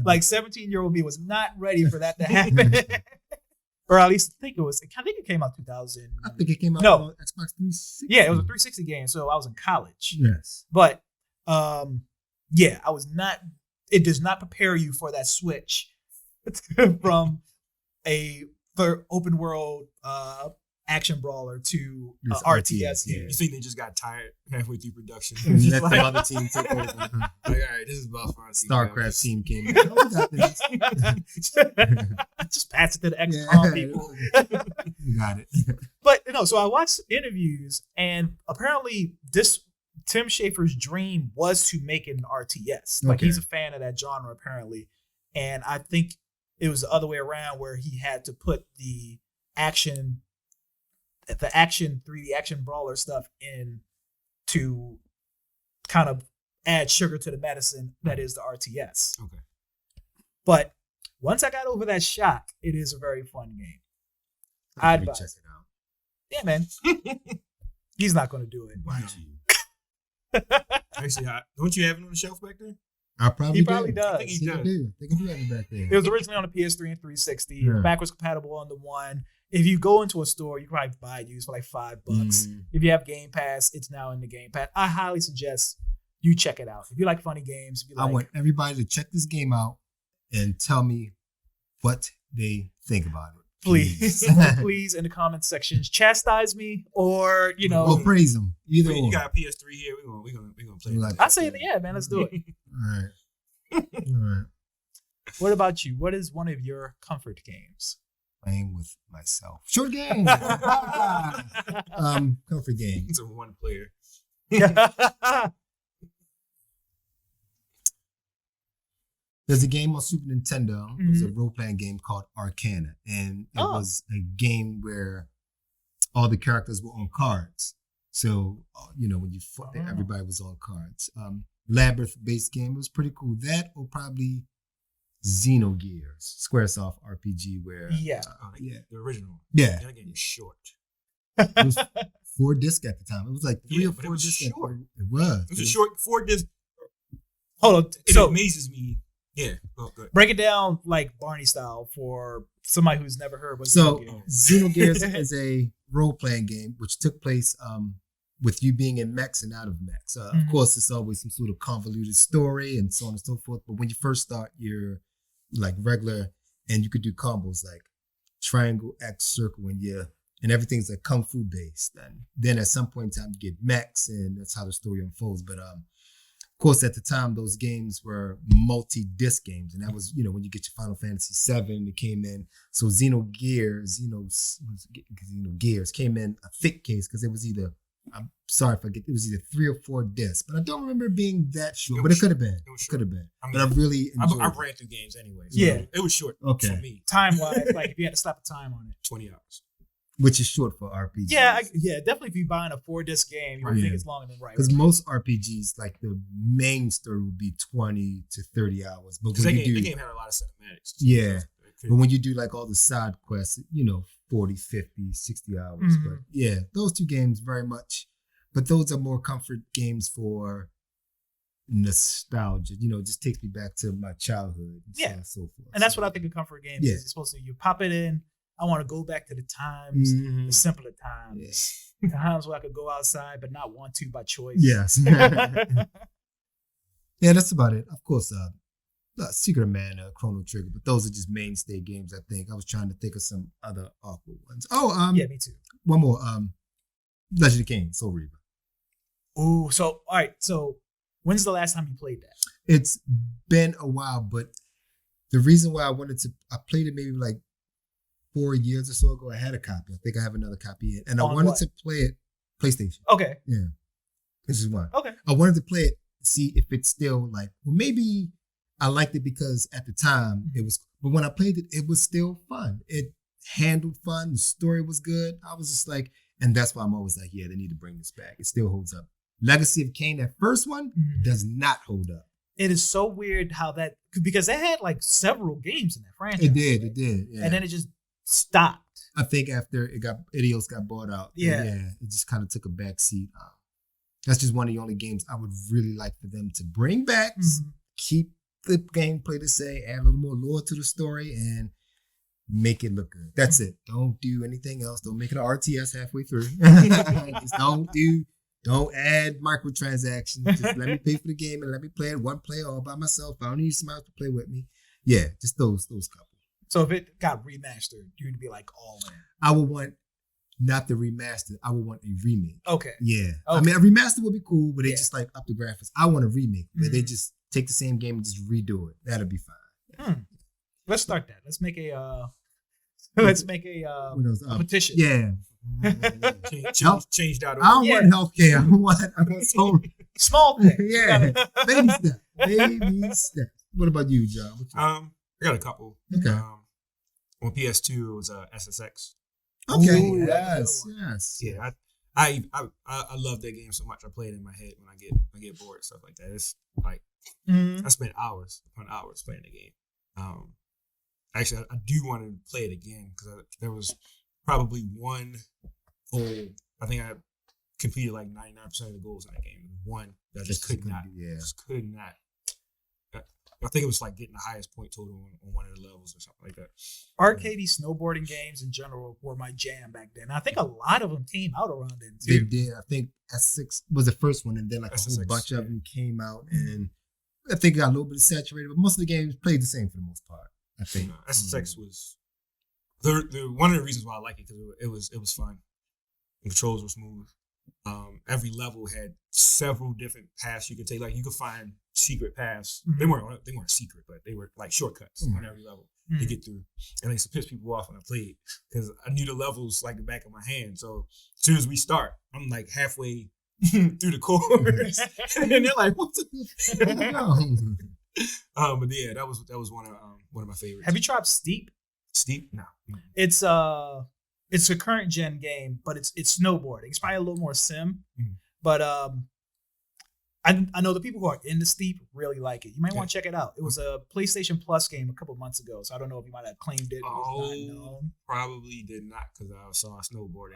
Like 17-year-old me was not ready for that to happen. Or at least I think it came out 2000. I think it came out on Xbox 360. Yeah, it was a 360 game, so I was in college. Yes. But it does not prepare you for that switch from a open world action brawler to RTS game. You think they just got tired halfway through production? Let the other team take over. Like, all right, this is about fun. StarCraft team came in. Just pass it to the XCOM people. You got it. But so I watched interviews, and apparently Tim Schafer's dream was to make an RTS. Like he's a fan of that genre apparently, and I think it was the other way around where he had to put the action 3D action brawler stuff in to kind of add sugar to the medicine that is the RTS. Okay. But once I got over that shock, it is a very fun game. I Let me advise. check it out. Yeah, man. He's not going to do it. Watch you. Actually, don't you have it on the shelf back there? I probably He probably do. does. I think he I think I does. do. I think I do have it back there. It was originally on the PS3 and 360. Yeah. Backwards compatible on the one. If you go into a store, you can probably buy it used for like $5. Mhm. If you have Game Pass, it's now in the Game Pass. I highly suggest you check it out. If you like funny games, if you I like, want everybody to check this game out and tell me what they think about it. please, please in the comment sections, chastise me or Or praise them. Either You or. got a PS3 here. We're gonna play. Like- it. I say, yeah, man, let's do it. All right. All right. What about you? What is one of your comfort games? Playing with myself. Short game. Comfort game. It's a one player. There's a game on Super Nintendo. It was a Mhm. role-playing game called Arcana. And it Oh. was a game where all the characters were on cards. So, when you fought, Oh. everybody was on cards. Labyrinth-based game. It was pretty cool. That or probably Xenogears, Squaresoft RPG, where Yeah. yeah. The original. Yeah, That game was short. it was 4 discs at the time. It was like 3 Yeah, or but it 4 was discs. short. It was. It was a short 4 disc. Hold on. It So amazes me. Yeah. Oh, good. break it down like Barney style for somebody who's never heard what So Xenogears Xenogears is a role-playing game which took place with you being in mechs and out of mechs. Of Mhm. course, it's always some sort of convoluted story and so on and so forth. But when you first start, you're like regular, and you could do combos like triangle, X, circle, and everything's like kung fu based. And then at some point in time, you get mechs, and that's how the story unfolds. But of course, at the time, those games were multi-disc games, and that was when you get your Final Fantasy VII, it came in. So Xenogears, Xenogears came in a thick case because it was either. I'm sorry if I get. It was either 3 or 4 discs, but I don't remember it being that short. It But was it could have been. It was It short. could have been. I mean, But I really enjoyed I it. ran through games anyway. So Yeah. It was short Okay. for me. time wise, like if you had to slap a time on it. 20 hours. Which is short for RPGs. Yeah, definitely. If you're buying a 4-disc game, you would Right. think Yeah. it's longer than right. Because most RPGs, like the main story would be 20 to 30 hours. But Because when that you game do, had a lot of cinematics. Yeah. So but when you do like all the side quests, 40, 50, 60 hours. Mhm. But yeah, those 2 games very much. But those are more comfort games for nostalgia. Just takes me back to my childhood and so Yeah. on and so forth. And that's what I think a comfort game Yeah. is. It's supposed to you pop it in. I want to go back to the times, Mhm. the simpler times, Yes. the times where I could go outside but not want to by choice. Yes. Yeah, that's about it. Of course, Secret of Mana, Chrono Trigger, but those are just mainstay games. I think I was trying to think of some other awkward ones. Oh, Yeah, me too. one more. Legend of Kane, Soul Reaver. Ooh, so all right. So when's the last time you played that? It's been a while, but the reason why I played it maybe like 4 years or so ago. I had a copy. I think I have another copy in, and I On wanted what? to play it PlayStation. Okay. This is one. Okay. I wanted to play it, see if it's still like, well, maybe I liked it because at the time it was, but when I played it, it was still fun. It handled fun. The story was good. I was just like, and that's why I'm always like, yeah, they need to bring this back. It still holds up. Legacy of Kain, that first one, does not hold up. It is so weird how that, because they had like several games in that franchise. It did. Yeah. And then it just stopped. I think after Idios got bought out, Yeah. it just kind of took a back seat. That's just one of the only games I would really like for them to bring back. Mhm. Keep the gameplay the same, add a little more lore to the story, and make it look good. That's it. Don't do anything else. Don't make it an RTS halfway through. Just don't add microtransactions. Just let me pay for the game and let me play it one player all by myself. I don't need somebody else to play with me. Yeah, just those couple. So if it got remastered, you'd be like all in. I would want not the remaster. I would want a remake. Okay. Yeah. I Okay. mean, a remaster would be cool, but they Yeah. just like up the graphics. I want a remake where they Mhm. just take the same game and just redo it. That'll be fine. Let's start that. Let's make a What else? a petition. Yeah. Changed out. I don't Yeah. want healthcare. I want soul. Small thing. Yeah. Baby steps. Baby steps. What about you, John? What you- I got a couple. Okay. On PS2, it was SSX. Okay. Ooh, yes. that's a good Yes. Yeah, I love that game so much. I play it in my head when I get bored and stuff like that. It's like I spent hours upon hours playing the game. Actually, I do want to play it again because there was probably one goal. I think I completed like 99% of the goals in that game. One that I just could not. I think it was like getting the highest point total on one of the levels or something like that. Arcadey snowboarding games in general were my jam back then. I think a lot of them came out around then They too. did. I think S6 was the first one, and then like a whole SSX, bunch of them came out, and I think it got a little bit saturated, but most of the games played the same for the most part. I think SSX was the one of the reasons why I like it because it was fun. The controls were smooth. Every level had several different paths you could take. Like you could find secret paths. They weren't secret, but they were like shortcuts on every level to get through. And they used to piss people off when I played because I knew the levels like the back of my hand. So as soon as we start, I'm like halfway through the course, and they're like, "What's it?" But yeah, that was one of my favorites. Have you tried Steep? Steep? No. It's a current gen game, but it's snowboarding. It's probably a little more sim, but I know the people who are into Steep really like it. You might want to check it out. It was a PlayStation Plus game a couple months ago, so I don't know if you might have claimed it. Probably did not because I saw snowboarding.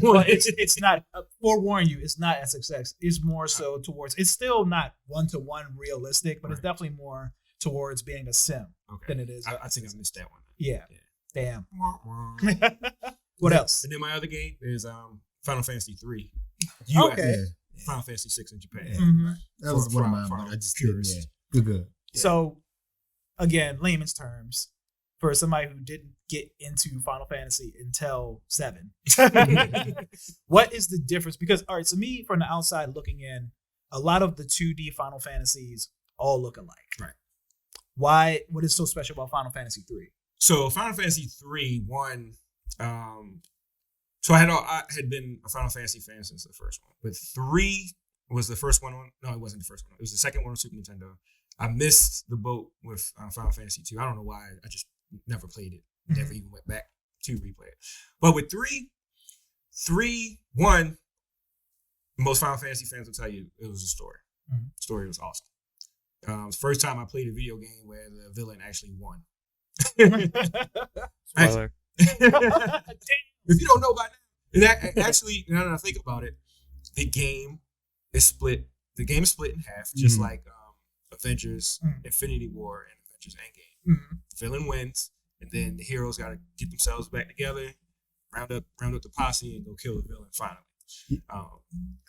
Well, it's not. Forewarn you, it's not SXX. It's more so towards. It's still not 1-to-1 realistic, but it's definitely more towards being a sim than it is. I think I missed that one. Yeah. Damn. What else? And then my other game is Final Fantasy 3. Okay. Final Fantasy 6 in Japan. Mm-hmm. That was one of mine, but I just didn't. Yeah. Good. Yeah. So, again, layman's terms, for somebody who didn't get into Final Fantasy until 7, what is the difference? Because, all right, so me from the outside looking in, a lot of the 2D Final Fantasies all look alike. Right. What is so special about Final Fantasy 3? So Final Fantasy 3, so I had been a Final Fantasy fan since the first one, but 3 was the first one on. No, it wasn't the first one. It was the second one on Super Nintendo. I missed the boat with Final Fantasy 2. I don't know why. I just never played it. Never even went back to replay it. But with 1, most Final Fantasy fans will tell you it was a story. The story was awesome. It's the first time I played a video game where the villain actually won. Spoiler. If you don't know by now, actually, now that I think about it, the game is split. The game is split in half, just like Avengers, Infinity War, and Avengers Endgame. The villain wins, and then the heroes got to get themselves back together, round up the posse, and go kill the villain finally.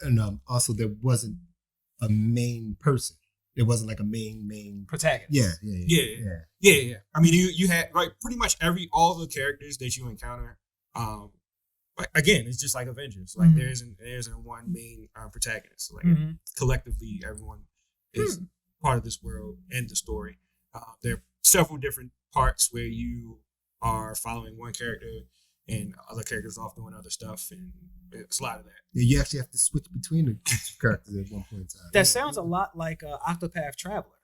And also, there wasn't a main person. There wasn't like a main protagonist. Yeah. I mean, you had like pretty much all the characters that you encounter. Again, it's just like Avengers. Like there isn't one main protagonist. Like collectively, everyone is part of this world and the story. There are several different parts where you are following one character and other characters off doing other stuff, and it's a lot of that. Yeah, you actually have to switch between the two characters at one point in time. That sounds a lot like Octopath Traveler.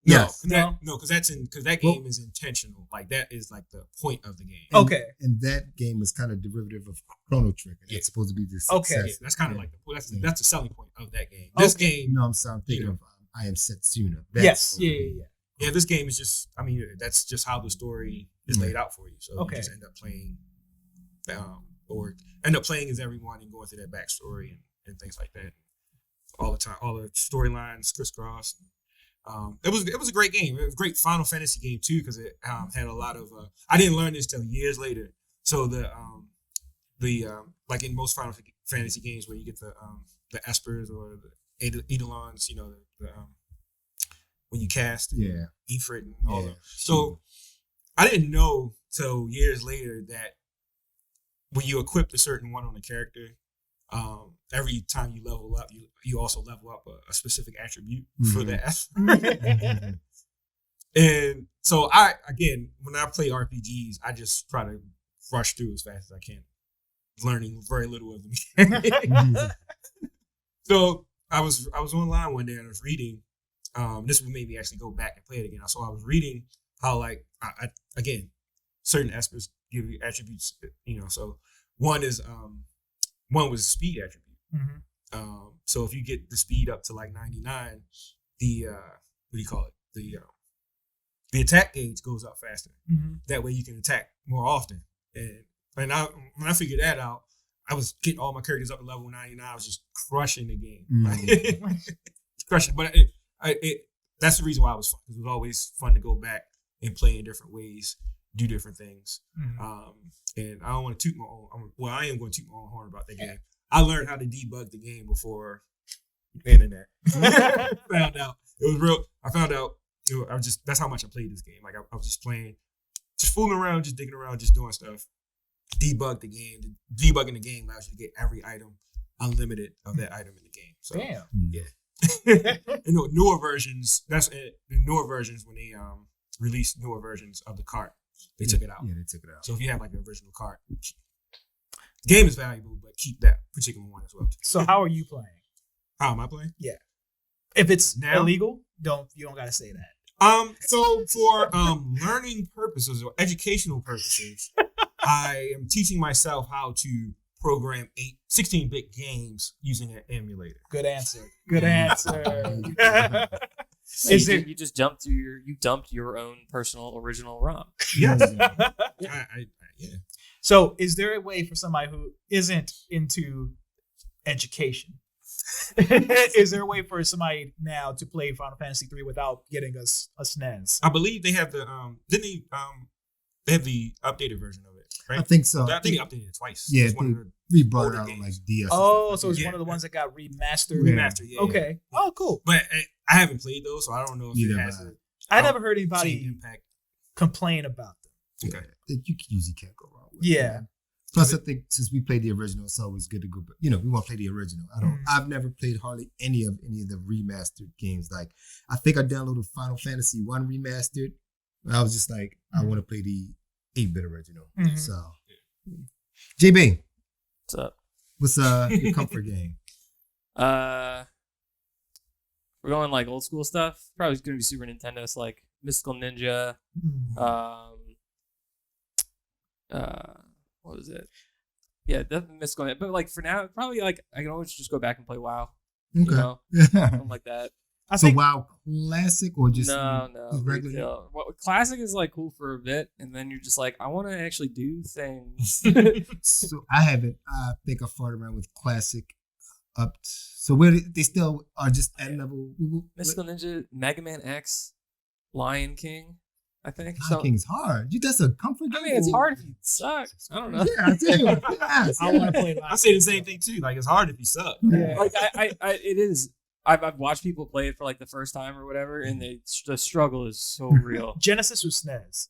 Because that game is intentional. Like that is like the point of the game. Okay, and that game is kind of derivative of Chrono Trigger. It's supposed to be the success. Okay, that's kind of like that's the selling point of that game. This game, no, I'm thinking of I Am Setsuna. Yes, yeah. This game is just, I mean, that's just how the story is laid out for you. So you just end up playing, or end up playing as everyone and going through that backstory and things like that. All the time, all the storylines crisscross. It was a great game. It was a great Final Fantasy game too because it had a lot of. I didn't learn this till years later. So the like in most Final Fantasy games where you get the espers or the eidolons, you know, when you cast Ifrit and all that. So I didn't know till years later that when you equip a certain one on a character, every time you level up, you also level up a specific attribute for that. And so when I play RPGs, I just try to rush through as fast as I can, learning very little of them. So I was online one day and I was reading. This would make me actually go back and play it again. So I was reading how, like, again, certain aspects give you attributes, you know. So one was speed attribute. Mm-hmm. So if you get the speed up to like 99, the what do you call it? The attack gauge goes up faster. Mm-hmm. That way you can attack more often. And when I figured that out, I was getting all my characters up to level 99. I was just crushing the game, crushing. But that's the reason why it was fun. Because it was always fun to go back and play in different ways, do different things. Mm-hmm. And I don't want to toot my own. Well, I am going to toot my own horn about that game. I learned how to debug the game before the internet. Found out it was real. I found out. That's how much I played this game. Like I was just playing, just fooling around, just digging around, just doing stuff. Debug the game. Debugging the game allows you to get every item, unlimited of that item in the game. So, damn. Yeah. Newer versions. That's it. The newer versions when they released newer versions of the cart, they took it out. Yeah, they took it out. So if you have like the original cart, the game is valuable, but keep that particular one as well. So how are you playing? How am I playing? Yeah. If it's Now? illegal, you don't gotta say that. So for learning purposes or educational purposes, I am teaching myself how to program 16-bit games using an emulator. Good answer. Good answer. You just dumped your own personal original ROM. Yes. Yeah. So is there a way for somebody who isn't into education? Is there a way for somebody now to play Final Fantasy 3 without getting a SNES? I believe they have the they have the updated version of it, right? I think so. I think they updated it twice. Yeah, It's one of the we brought older out games. like DS. Oh, so it's Yeah. one of the ones that got remastered. Remastered, yeah. Okay. Yeah. Oh, cool. But I haven't played those, so I don't know if Neither it has have a I never heard same anybody impact. complain about them. Okay. That you usually can't go wrong with. Yeah. Plus, I think since we played the original, it's always good to go. But we want to play the original. I've never played hardly any of the remastered games. Like, I think I downloaded Final Fantasy 1 remastered. But I was just like, I want to play the 8-bit original. Mhm. So, JB, What's up? what's your comfort game? We're going like old school stuff. Probably gonna be Super Nintendo. So like Mystical Ninja. What was it? Yeah, definitely Mystical Ninja. But like for now, probably like I can always just go back and play WoW. You Okay. know, something like that. I So, think WoW Classic or just No, just regular? retail. Well, classic is like cool for a bit, and then you're just like, I want to actually do things. So I haven't. I think I fought around with Classic up. So where they still are just at level. Mystical Ninja, Mega Man X, Lion King, I think. Lion King's hard. That's a comfort game. I mean, it's hard if you suck. I don't know. Yeah, I tell you. Yes, I want to play I say the same thing too. Like it's hard if you suck. Yeah. Like it is. I've watched people play it for like the first time or whatever, and the struggle is so real. Genesis or SNES?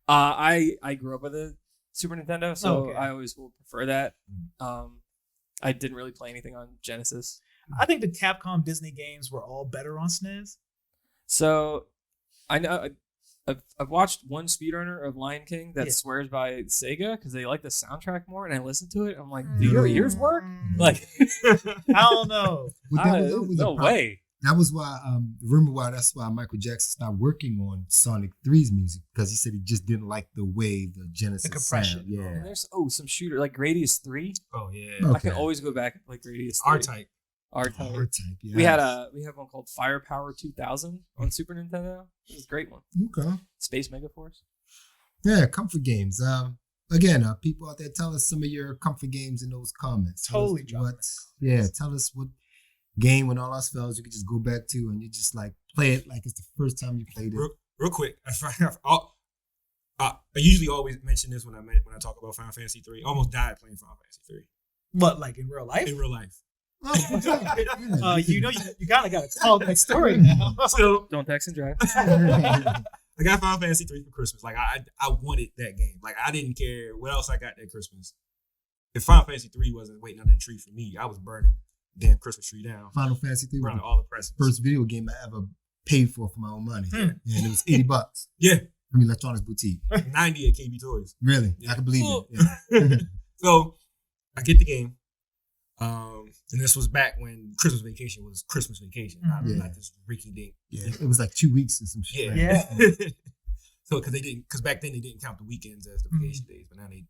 I grew up with a Super Nintendo, so Okay. I always will prefer that. I didn't really play anything on Genesis. I think the Capcom Disney games were all better on SNES. So I know I've watched one speedrunner of Lion King that Yeah. swears by Sega because they like the soundtrack more, and I listened to it. I'm like, do your ears work? Mm. Like, I don't know. But that was a no problem. way. That was why the rumor why that's why Michael Jackson stopped working on Sonic 3's music because he said he just didn't like the way the Genesis compression. sound. Yeah. And there's some shooter like Gradius 3. Oh yeah. Oh. I can Okay. always go back and play Gradius 3. R-Type. R-Type. R-Type, yeah. We have one called Firepower 2000 on Super Nintendo. It was a great one. Okay. Space Megaforce. Yeah, comfort games. Again, people out there, tell us some of your comfort games in those comments. Tell us Totally drop what. Yeah, tell us what game when all else fails you could just go back to and you just like play it like it's the first time you played it. Real quick, I usually always mention this when I talk about Final Fantasy 3. Almost died playing Final Fantasy 3 What, like in real life? in real life. Oh, You kind of got to tell that story now. So Don't text and drive. I got Final Fantasy 3 for Christmas. Like I wanted that game. Like I didn't care what else I got that Christmas. If Final Fantasy 3 wasn't waiting on that tree for me, I was burning the damn Christmas tree down. Final Fantasy 3 was Burning the all the presents. first video game I ever paid for my own money. Hmm. Yeah, and it was $80 Yeah, from Electronics Boutique. 90 at KB Toys. Really? Yeah. I can believe it. Yeah. So I get the game. And this was back when Christmas Vacation was Christmas Vacation, not Yeah. like this Ricky Dink. Yeah, it was like 2 weeks or some shit. Yeah. right? Yeah. So because back then they didn't count the weekends as the vacation days, but now they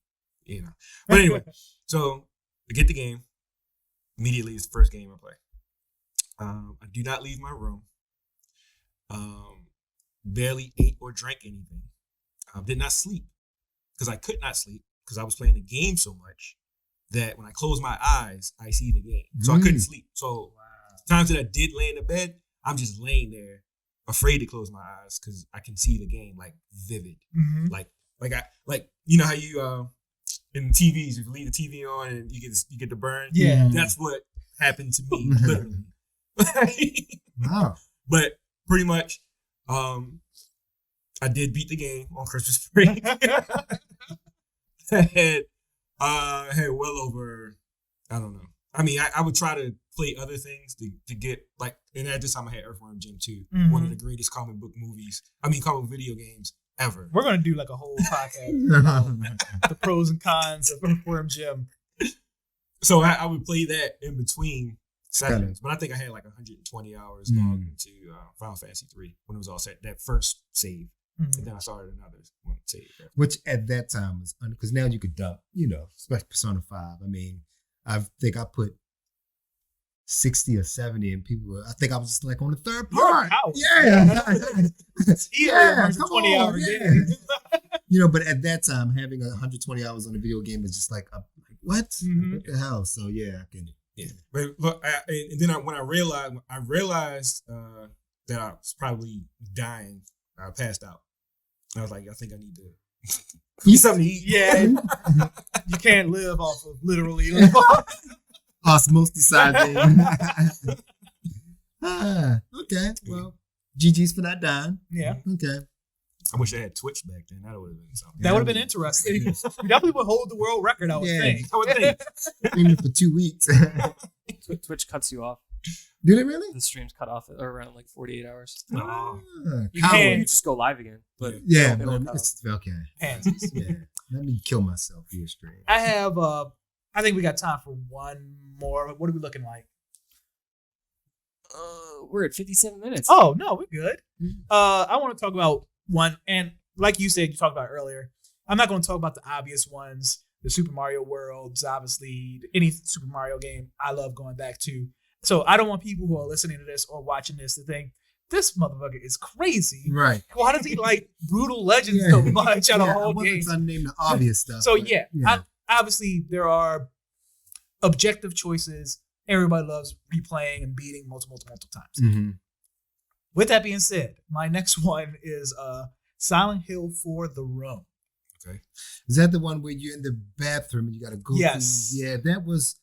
you know. But anyway, so I get the game. Immediately, it's the first game I play. I do not leave my room. Barely ate or drank anything. Did not sleep because I could not sleep because I was playing the game so much that when I close my eyes, I see the game. So I couldn't sleep. So times that I did lay in the bed, I'm just laying there, afraid to close my eyes because I can see the game like vivid. Mm-hmm. Like you know how you in TVs, if you leave the TV on and you get the burn. Yeah, that's what happened to me literally. Wow. But pretty much, I did beat the game on Christmas break. I had well over, I don't know. I mean, I would try to play other things to get, like, and at this time I had Earthworm Jim 2, one of the greatest comic video games ever. We're going to do like a whole podcast about the pros and cons of Earthworm Jim. So I would play that in between sessions, but I think I had like 120 hours logged into Final Fantasy 3 when it was all set, that first save. And then I started another one save. Which at that time was, because now you could dump, especially Persona 5. I mean, I think I put 60 or 70 and I think I was just like on the third part. Yeah. Yeah, 120-hour game. But at that time, having 120 hours on a video game is just like, what? Mm-hmm. What the hell? So yeah, I can. Yeah, but look, and then when I realized that I was probably dying, I passed out. I was like, I think I need to eat something to eat. Yeah, you can't live off of literally osmosis. Okay, well, GG's for not dying. Yeah. Okay. I wish I had Twitch back then. That would have been something. That would have been interesting. You definitely would hold the world record, I would think. I would think. Even for 2 weeks. Twitch cuts you off. Did it really? The streams cut off around like 48 hours. You can just go live again. But yeah, it's okay. Pansies. Yeah. Let me kill myself here straight. I have I think we got time for one more. What are we looking like? We're at 57 minutes. Oh no, we're good. I want to talk about one, and like you said, you talked about earlier. I'm not going to talk about the obvious ones, the Super Mario Worlds, obviously any Super Mario game I love going back to. So I don't want people who are listening to this or watching this to think this motherfucker is crazy. Right? Why does he like Brutal Legends so much out of whole game? I named the obvious stuff. So obviously there are objective choices. Everybody loves replaying and beating multiple times. Mm-hmm. With that being said, my next one is Silent Hill 4: The Room. Okay. Is that the one where you're in the bathroom and you got to go? Yes. Yeah, that was.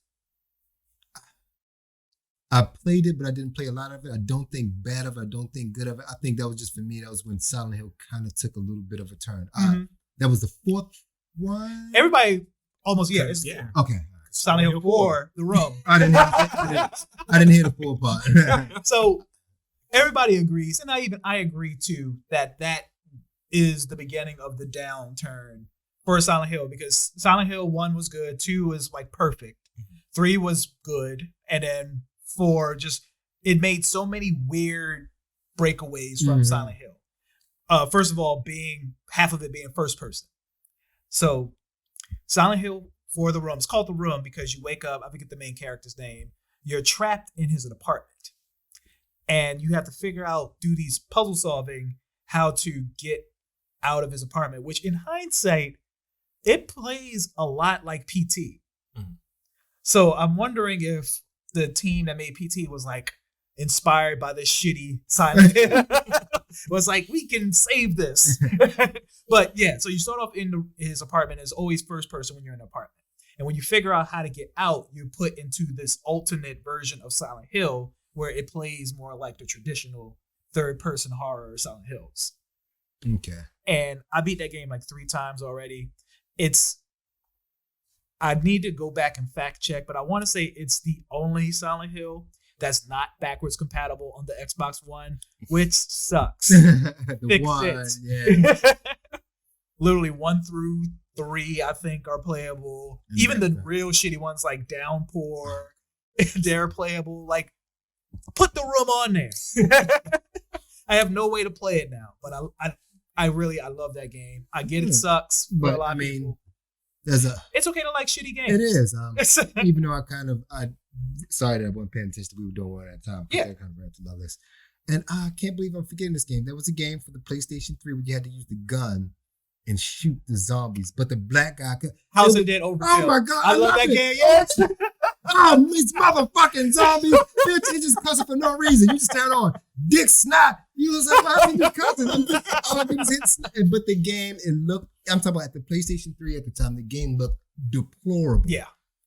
I played it, but I didn't play a lot of it. I don't think bad of it. I don't think good of it. I think that was just for me. That was when Silent Hill kind of took a little bit of a turn. That was the fourth one. Everybody almost Okay. Silent Hill 4: The Room. I didn't hear the full part. So everybody agrees, and I agree too that is the beginning of the downturn for Silent Hill, because Silent Hill 1 was good, 2 was like perfect, 3 was good, and then 4 it made so many weird breakaways from Silent Hill. First of all, half of it being first person. So Silent Hill 4: The Room. It's called The Room because you wake up, I forget the main character's name. You're trapped in his apartment. And you have to figure out, do these puzzle solving, how to get out of his apartment, which in hindsight, it plays a lot like PT. Mm-hmm. So I'm wondering if the team that made PT was like inspired by this shitty Silent Hill. Was like, we can save this. But yeah, so you start off in his apartment. It's always first person when you're in an apartment. And when you figure out how to get out, you're put into this alternate version of Silent Hill where it plays more like the traditional third-person horror Silent Hills. Okay. And I beat that game like 3 times already. I need to go back and fact check, but I want to say it's the only Silent Hill that's not backwards compatible on the Xbox One, which sucks. The one, yeah. Literally 1 through 3, I think, are playable. Even the real shitty ones like Downpour, they're playable. Like, put the room on there. I have no way to play it now, but I love that game. I get it sucks, but a lot I of mean, people. It's okay to like shitty games. It is. Even though sorry that I wasn't paying attention. We were doing one at a time. Yeah. I kind of ran through my list. And I can't believe I'm forgetting this game. There was a game for the PlayStation 3 where you had to use the gun and shoot the zombies, but the black guy could. House of Dead Overkill. Oh my god! I love that it. game. Yeah. Oh, these motherfucking zombies! Bitch, they just cussing for no reason. You just stand on dick snot. You was like, why are you just cussing? All I did was hit snot. But the game, I'm talking about at the PlayStation 3 at the time, the game looked deplorable. Yeah.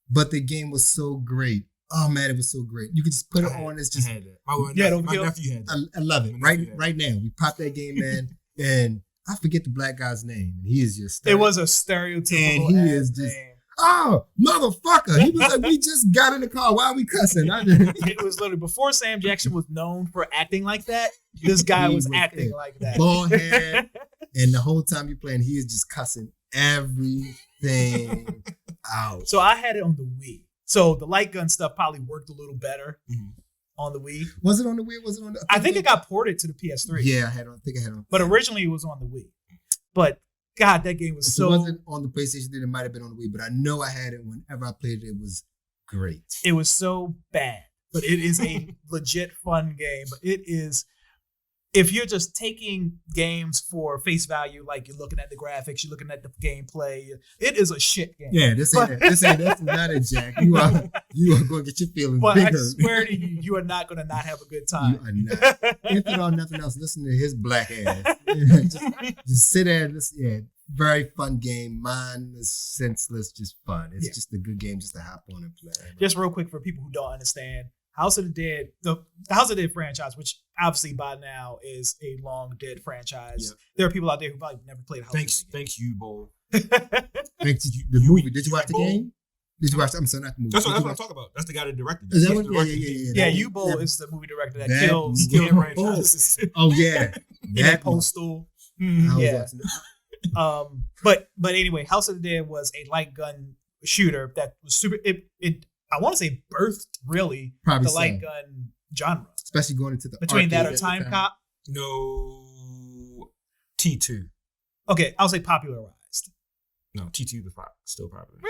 But the game was so great. Oh man, it was so great. You could just put it on. It's just. My nephew had that. I love it. Right now, we pop that game in, and I forget the black guy's name, and he is just. It was a stereotypical. And he is just. name. Oh, motherfucker. He was like, we just got in the car. Why are we cussing? It was literally before Sam Jackson was known for acting like that. This guy was acting like that. Bald head. And the whole time you're playing, he is just cussing everything out. So I had it on the Wii. So the light gun stuff probably worked a little better on the Wii. Was it on the Wii? Was it on the? I think it got ported to the PS3. Yeah, I think I had it on. But originally it was on the Wii. But God, that game was so. It wasn't on the PlayStation 3. It might have been on the Wii, but I know I had it whenever I played it. It was great. It was so bad, but it is a legit fun game. But it is, if you're just taking games for face value, like you're looking at the graphics, you're looking at the gameplay, it is a shit game. Yeah, this ain't not it, Jack. You are going to get your feelings But bigger. I swear to you, you are not going to not have a good time. You are not. If you don't nothing else, listen to his black ass. just sit there and listen. Yeah, very fun game. Mindless, senseless, just fun. It's just a good game just to hop on and play. Just real quick for people who don't understand, House of the Dead, the House of the Dead franchise, which obviously by now is a long dead franchise. Yep. There are people out there who probably never played House of the Dead. Thanks you, Bo. Thanks to the movie. Did you watch the game? Did you watch? I'm sorry, not the movie. That's what I'm talking about. That's the guy that directed it. Is that what? Yeah. U-Bowl is the movie director that kills franchises. Oh yeah, that Postal. Yeah. But anyway, House of the Dead was a light gun shooter that was super. It I want to say birthed really probably the light gun genre, especially going into the between that or Time Cop. No, T2. Okay, I'll say popularized. No, T2 was still popular.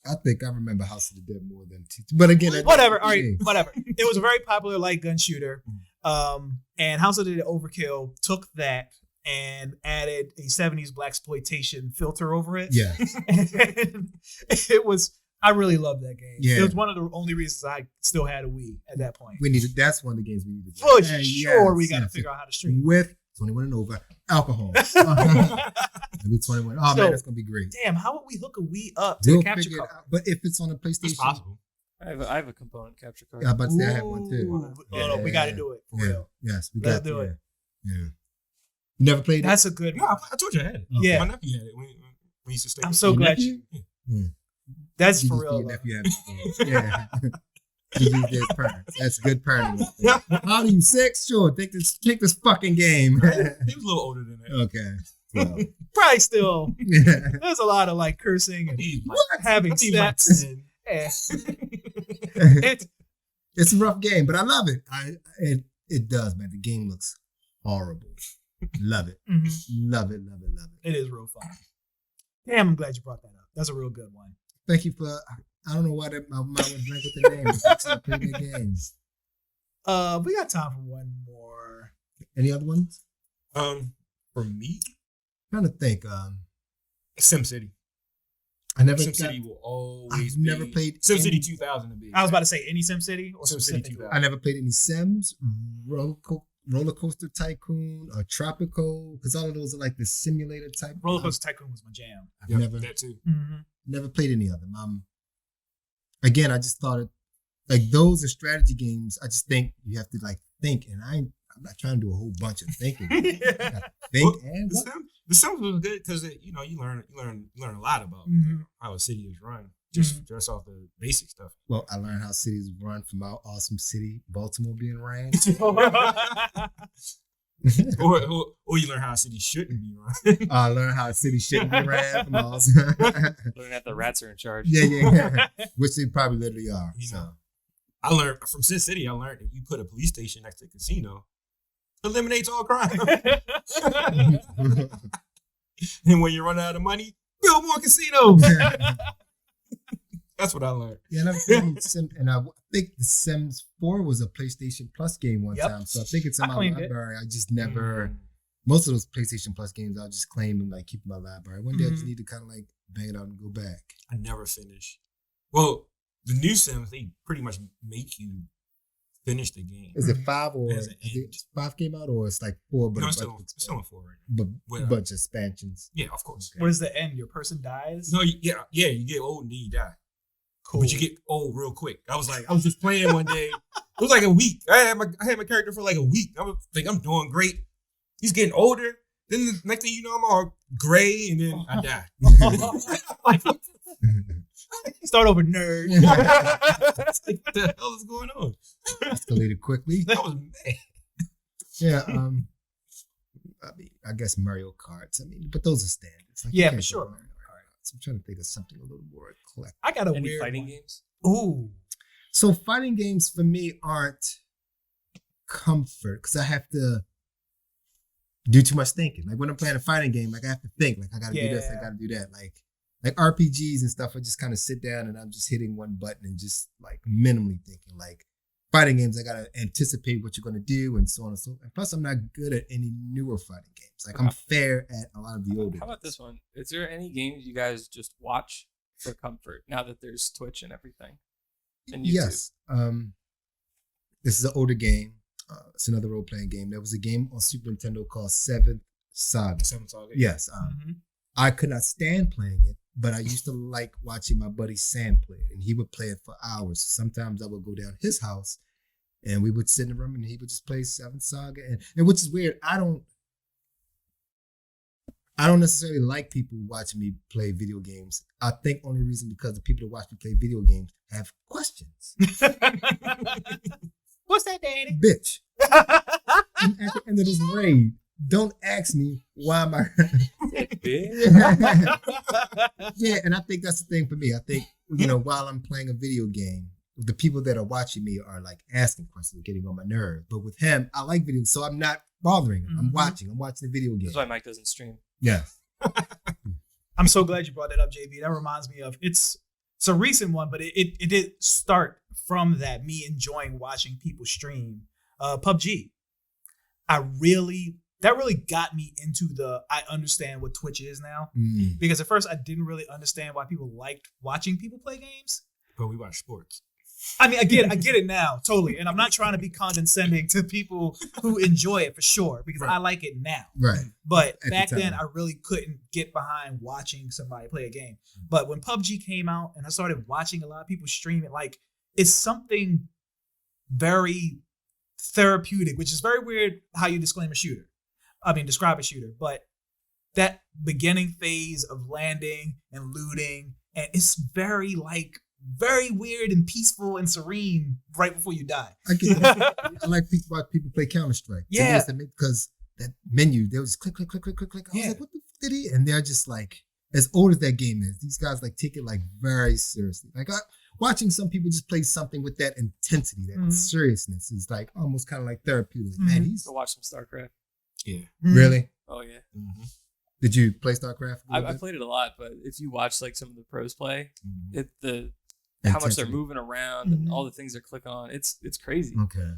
I think I remember House of the Dead more than T2. But again, whatever. All right, whatever. It was a very popular light gun shooter. And House of the Dead Overkill took that and added a 70s blaxploitation filter over it. Yeah. And it was, I really loved that game. Yeah. It was one of the only reasons I still had a Wii at that point. That's one of the games we needed to play. For sure, we got to figure out how to stream. With 21 and over, alcohol. 21. Oh, man, that's going to be great. Damn, how would we hook a Wii up to the capture card? But if it's on a PlayStation. It's possible. I have a component capture card. Yeah, I'm about to say I have one too. No, we got to do it. For real. Yes, we got to do it. Yeah. You never played That's a good one. No, I told you I had it. Yeah. My nephew had it when he used to stay. I'm so glad you. That's you for real. Nephew yeah. That's good parenting. How do you 6? Sure, take this fucking game. He was a little older than that. Okay. Well. Probably still. There's a lot of like cursing and having steps. It's a rough game, but I love it. It does, man. The game looks horrible. Love it. Love it. It is real fun. Damn, I'm glad you brought that up. That's a real good one. Thank you for. I don't know why my mind was blank with the name. I play good games. We got time for one more. Any other ones? For me, I'm trying to think. SimCity. SimCity will always. I've never played SimCity 2000 to be. I was about to say any SimCity or SimCity 2000. I never played any Sims, Roller Coaster Tycoon, or Tropical, because all of those are like the simulator type. Roller Coaster Tycoon was my jam. I've never that too. Never played any of them. Again, I just thought like those are strategy games. I just think you have to like think, and I'm not trying to do a whole bunch of thinking. The Sims was good because you learn a lot about how a city is run just off the basic stuff. Well, I learned how cities run from our awesome city, Baltimore, being ran. or you learn how a city shouldn't be run. I learned how a city shouldn't be ran from us. Learn that the rats are in charge. Yeah. Which they probably literally are. So I learned from Sin City. I learned that you put a police station next to a casino, eliminates all crime. And when you run out of money, build more casinos. That's what I learned. Yeah, and I think The Sims 4 was a PlayStation Plus game one time. So I think it's in my library. I just never. Most of those PlayStation Plus games, I'll just claim and like keep in my library. One day I just need to kind of like bang it out and go back. I never finish. Well, the new Sims, they pretty much make you finish the game. Is it 5 or is it 5 came out or it's like 4? But no, it's still on 4 right now. But bunch of expansions. Yeah, of course. What is the end? Your person dies? No, you get old and then you die. Cool. But you get old real quick. I was just playing one day. It was like a week. I had my character for like a week. I was like, I'm doing great. He's getting older. Then the next thing you know, I'm all gray, and then I die. Start over, nerd. Like, what the hell is going on? Escalated quickly. That was mad. Yeah. I guess Mario Karts. But those are standards. Like, yeah, for sure. I'm trying to think of something a little more eclectic. I got Any fighting games? Ooh. So fighting games for me aren't comfort because I have to do too much thinking. Like when I'm playing a fighting game, like I have to think. Like I gotta do this, I gotta do that. Like RPGs and stuff, I just kind of sit down and I'm just hitting one button and just like minimally thinking. Like fighting games, I gotta anticipate what you're gonna do and so on and so forth. And plus, I'm not good at any newer fighting games. Like I'm fair at a lot of the older. How about this one? Is there any games you guys just watch for comfort now that there's Twitch and everything? And YouTube? Yes. This is an older game. It's another role-playing game. There was a game on Super Nintendo called Seventh Saga. Seventh Saga. Yes. I could not stand playing it, but I used to like watching my buddy Sam play it, and he would play it for hours. Sometimes I would go down his house, and we would sit in the room, and he would just play Seventh Saga. And which is weird. I don't necessarily like people watching me play video games. I think only reason because the people that watch me play video games have questions. What's that, Daddy? Bitch. And at the end of this raid, don't ask me why am I. Yeah, and I think that's the thing for me. I think, while I'm playing a video game, the people that are watching me are like asking questions, getting on my nerves. But with him, I like videos, so I'm not bothering him. I'm watching the video game. That's why Mike doesn't stream. Yeah. I'm so glad you brought that up, JB. That reminds me of it's a recent one, but it did start from that, me enjoying watching people stream PUBG. That really got me into I understand what Twitch is now. Because at first I didn't really understand why people liked watching people play games. But we watch sports. I mean, I get it now, totally. And I'm not trying to be condescending to people who enjoy it for sure, because I like it now. Right. But back then, I really couldn't get behind watching somebody play a game. But when PUBG came out and I started watching a lot of people stream it, like, it's something very therapeutic, which is very weird how you describe a shooter. But that beginning phase of landing and looting, and it's very weird and peaceful and serene right before you die. I get that. I like watch people play Counter-Strike. Yeah. Because that menu, they was click, click, click, click, click, click. I was like, what the fuck did he? And they're just like, as old as that game is, these guys like take it like very seriously. Like watching some people just play something with that intensity, that seriousness is like almost kind of like therapeutic. Man, he's Go watch some StarCraft. Yeah. Really? Oh yeah. Mm-hmm. Did you play StarCraft? I played it a lot, but if you watch like some of the pros play, how much they're moving around and all the things they click on, it's crazy. Okay.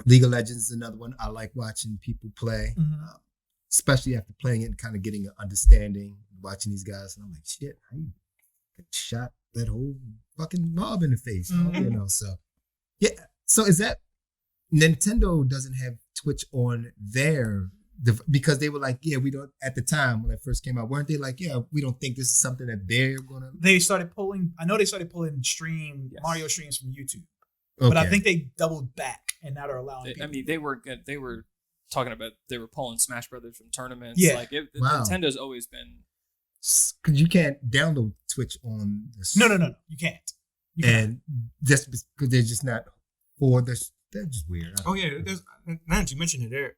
League of Legends is another one I like watching people play, especially after playing it and kind of getting an understanding, watching these guys, and I'm like, shit, I shot that whole fucking mob in the face, So yeah. So is that Nintendo doesn't have Twitch on their? Because they were like, yeah, we don't, at the time when it first came out, weren't they like, yeah, we don't think this is something that they're gonna. They started pulling Mario streams from YouTube, but I think they doubled back and now they're allowing people. I mean, they were talking about, they were pulling Smash Brothers from tournaments. Yeah. Like Nintendo's always been. Because you can't download Twitch on this. No, you can't. And just because they're just not for this, they're just weird. Oh yeah, now that you mentioned it, there.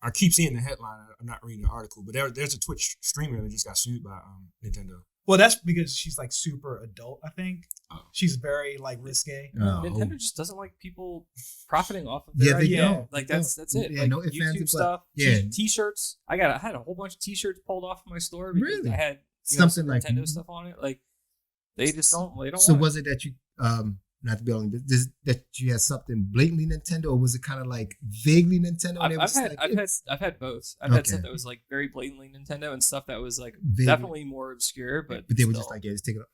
I keep seeing the headline. I'm not reading the article, but there's a Twitch streamer that just got sued by Nintendo. Well, that's because she's like super adult. I think Oh. she's very like risque. Nintendo just doesn't like people profiting off of their Yeah, they idea. don't. Like They that's don't. it. Yeah, Like no ifs, ands, or YouTube buts. stuff. Yeah. T-shirts. I had a whole bunch of T-shirts pulled off of my store because Really? I had Something some like Nintendo stuff on it. Like they just don't. They don't. So want was it that you not to be on that you had something blatantly Nintendo, or was it kind of like vaguely Nintendo? And it was like, I've had both. I've had stuff Okay. that was like very blatantly Nintendo and stuff that was like vaguely, definitely more obscure, but they were still. just like, yeah, just take it up.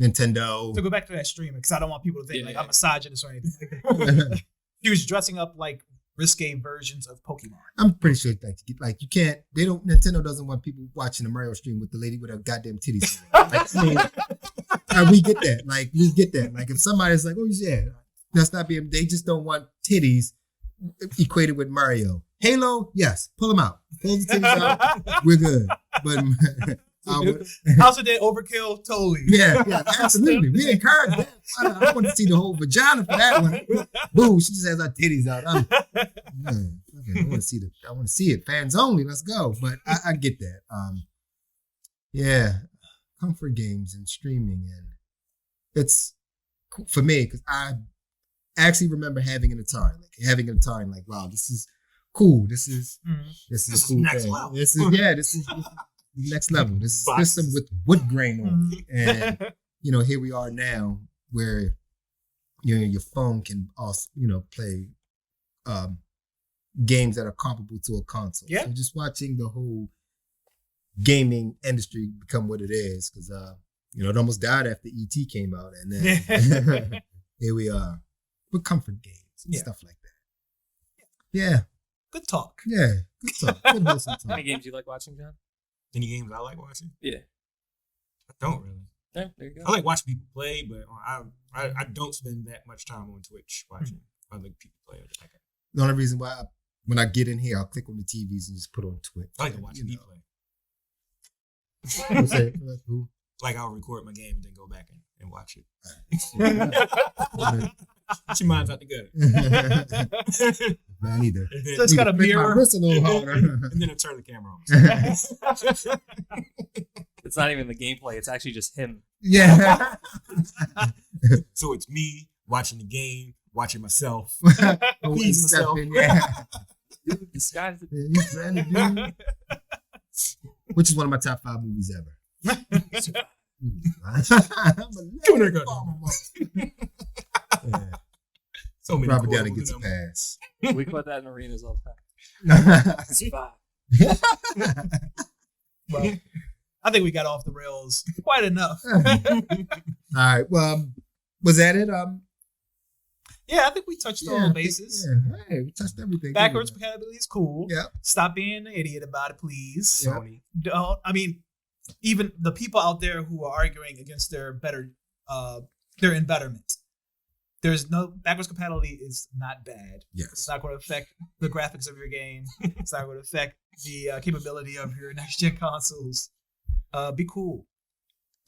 Nintendo. To go back to that streamer, because I don't want people to think Yeah. like I'm misogynist or anything. Like that. She was dressing up like risque versions of Pokemon. I'm pretty sure like you can't. They don't. Nintendo doesn't want people watching the Mario stream with the lady with her goddamn titties. Like, I mean, we get that. Like we get that. Like if somebody's like, oh yeah, that's not being. They just don't want titties equated with Mario. Halo, yes, pull them out. Pull the titties out. We're good. But House of Dead Overkill, totally. yeah, absolutely. We encourage that. I want to see the whole vagina for that one. Boo, she just has her titties out. Okay, I want to see it. Fans only. Let's go. But I get that. Yeah, comfort games and streaming, and it's cool for me because I actually remember having an Atari, and like, wow, this is cool. This is a cool next thing. level. This is next level. This is system with wood grain on it. And here we are now where your phone can also play games that are comparable to a console. Yeah. So just watching the whole gaming industry become what it is, because it almost died after ET came out, and then here we are with comfort games and stuff like that. Yeah. Good talk. Yeah. Good talk. Good wholesome talk. Any games you like watching, John? Any games I like watching? Yeah. I don't really. Yeah, there you go. I like watching people play, but I don't spend that much time on Twitch watching other people play. The only reason why when I get in here, I'll click on the TVs and just put on Twitch. I like to watch people play. What's that? Who? Like I'll record my game and then go back and watch it. She minds out together. Not either. And then, So it's got a mirror. My wrist a little harder. and then I turn the camera on. It's not even the gameplay. It's actually just him. Yeah. So it's me watching the game, watching myself. Always myself. stepping, yeah. Dude, this guy's the You trying to do- Which is one of my top 5 movies ever. Doing her good. Yeah. So many Robert quotables Downey gets a in them. pass. We put that in arenas all the time. It's fine. Well, I think we got off the rails quite enough. All right. Well, was that it? Yeah, I think we touched all the bases. Yeah. Hey, we touched everything. Backwards compatibility is cool. Yeah. Stop being an idiot about it, please. Yeah. Sony. Don't. I mean, even the people out there who are arguing against their embetterment. There's no backwards compatibility is not bad. It's Yes. not going to affect the graphics of your game. It's not going to affect the capability of your next gen consoles. Be cool.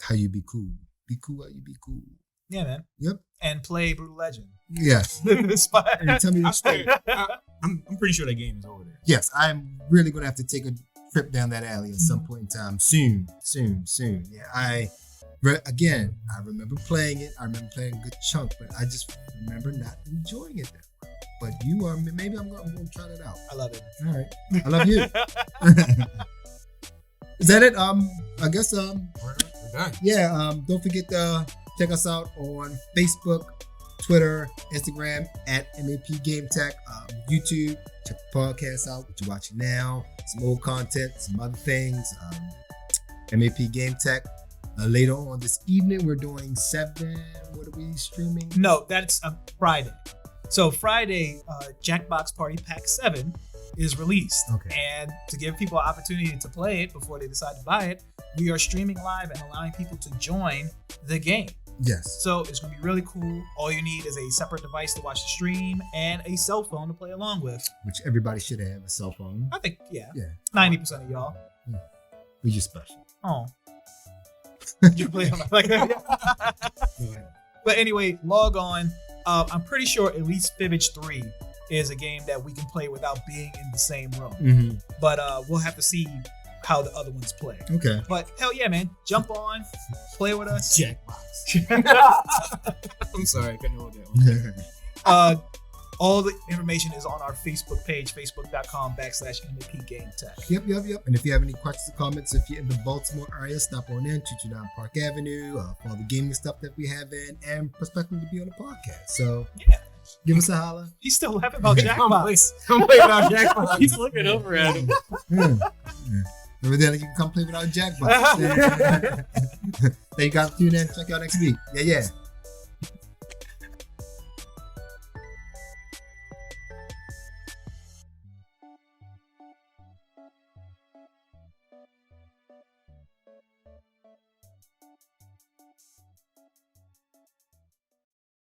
How you be cool? Be cool. How you be cool? Yeah, man. Yep. And play Brutal Legend. Yes. Inspired. And tell me the story. I'm pretty sure that game is over there. Yes, I'm really gonna have to take a trip down that alley at some point in time. Soon. Yeah, I remember playing it. I remember playing a good chunk, but I just remember not enjoying it that way. But you are. Maybe I'm gonna try that out. I love it. All right. I love you. Is that it? I guess. We're done. Yeah. Don't forget to check us out on Facebook, Twitter, Instagram at MAP Game Tech, YouTube. Check the podcast out. What you're watching now. Some old content, some other things. MAP Game Tech. Later on this evening, we're doing 7. What are we streaming? No, that's Friday. So Friday, Jackbox Party Pack 7 is released. Okay. And to give people an opportunity to play it before they decide to buy it, we are streaming live and allowing people to join the game. Yes. So it's going to be really cool. All you need is a separate device to watch the stream and a cell phone to play along with. Which everybody should have a cell phone. I think, yeah. Yeah. 90% of y'all. We just special. Oh. You play like But anyway, log on. I'm pretty sure at least Fibbage 3 is a game that we can play without being in the same room. Mm-hmm. But we'll have to see how the other ones play. Okay. But hell yeah, man, jump on, play with us. Jackbox. I'm sorry, I couldn't hold that one. All the information is on our Facebook page, facebook.com/MAP Game Tech. Yep. And if you have any questions or comments, if you're in the Baltimore area, stop on in, 229 Park Avenue, for all the gaming stuff that we have in, and prospecting to be on the podcast. So Yeah. give us a holler. He's still laughing about Jackbox. I'm playing about Jackbox. He's looking over at him. Over there, you can come play without Jackbox. Then you got to tune in. Check out next week. Yeah.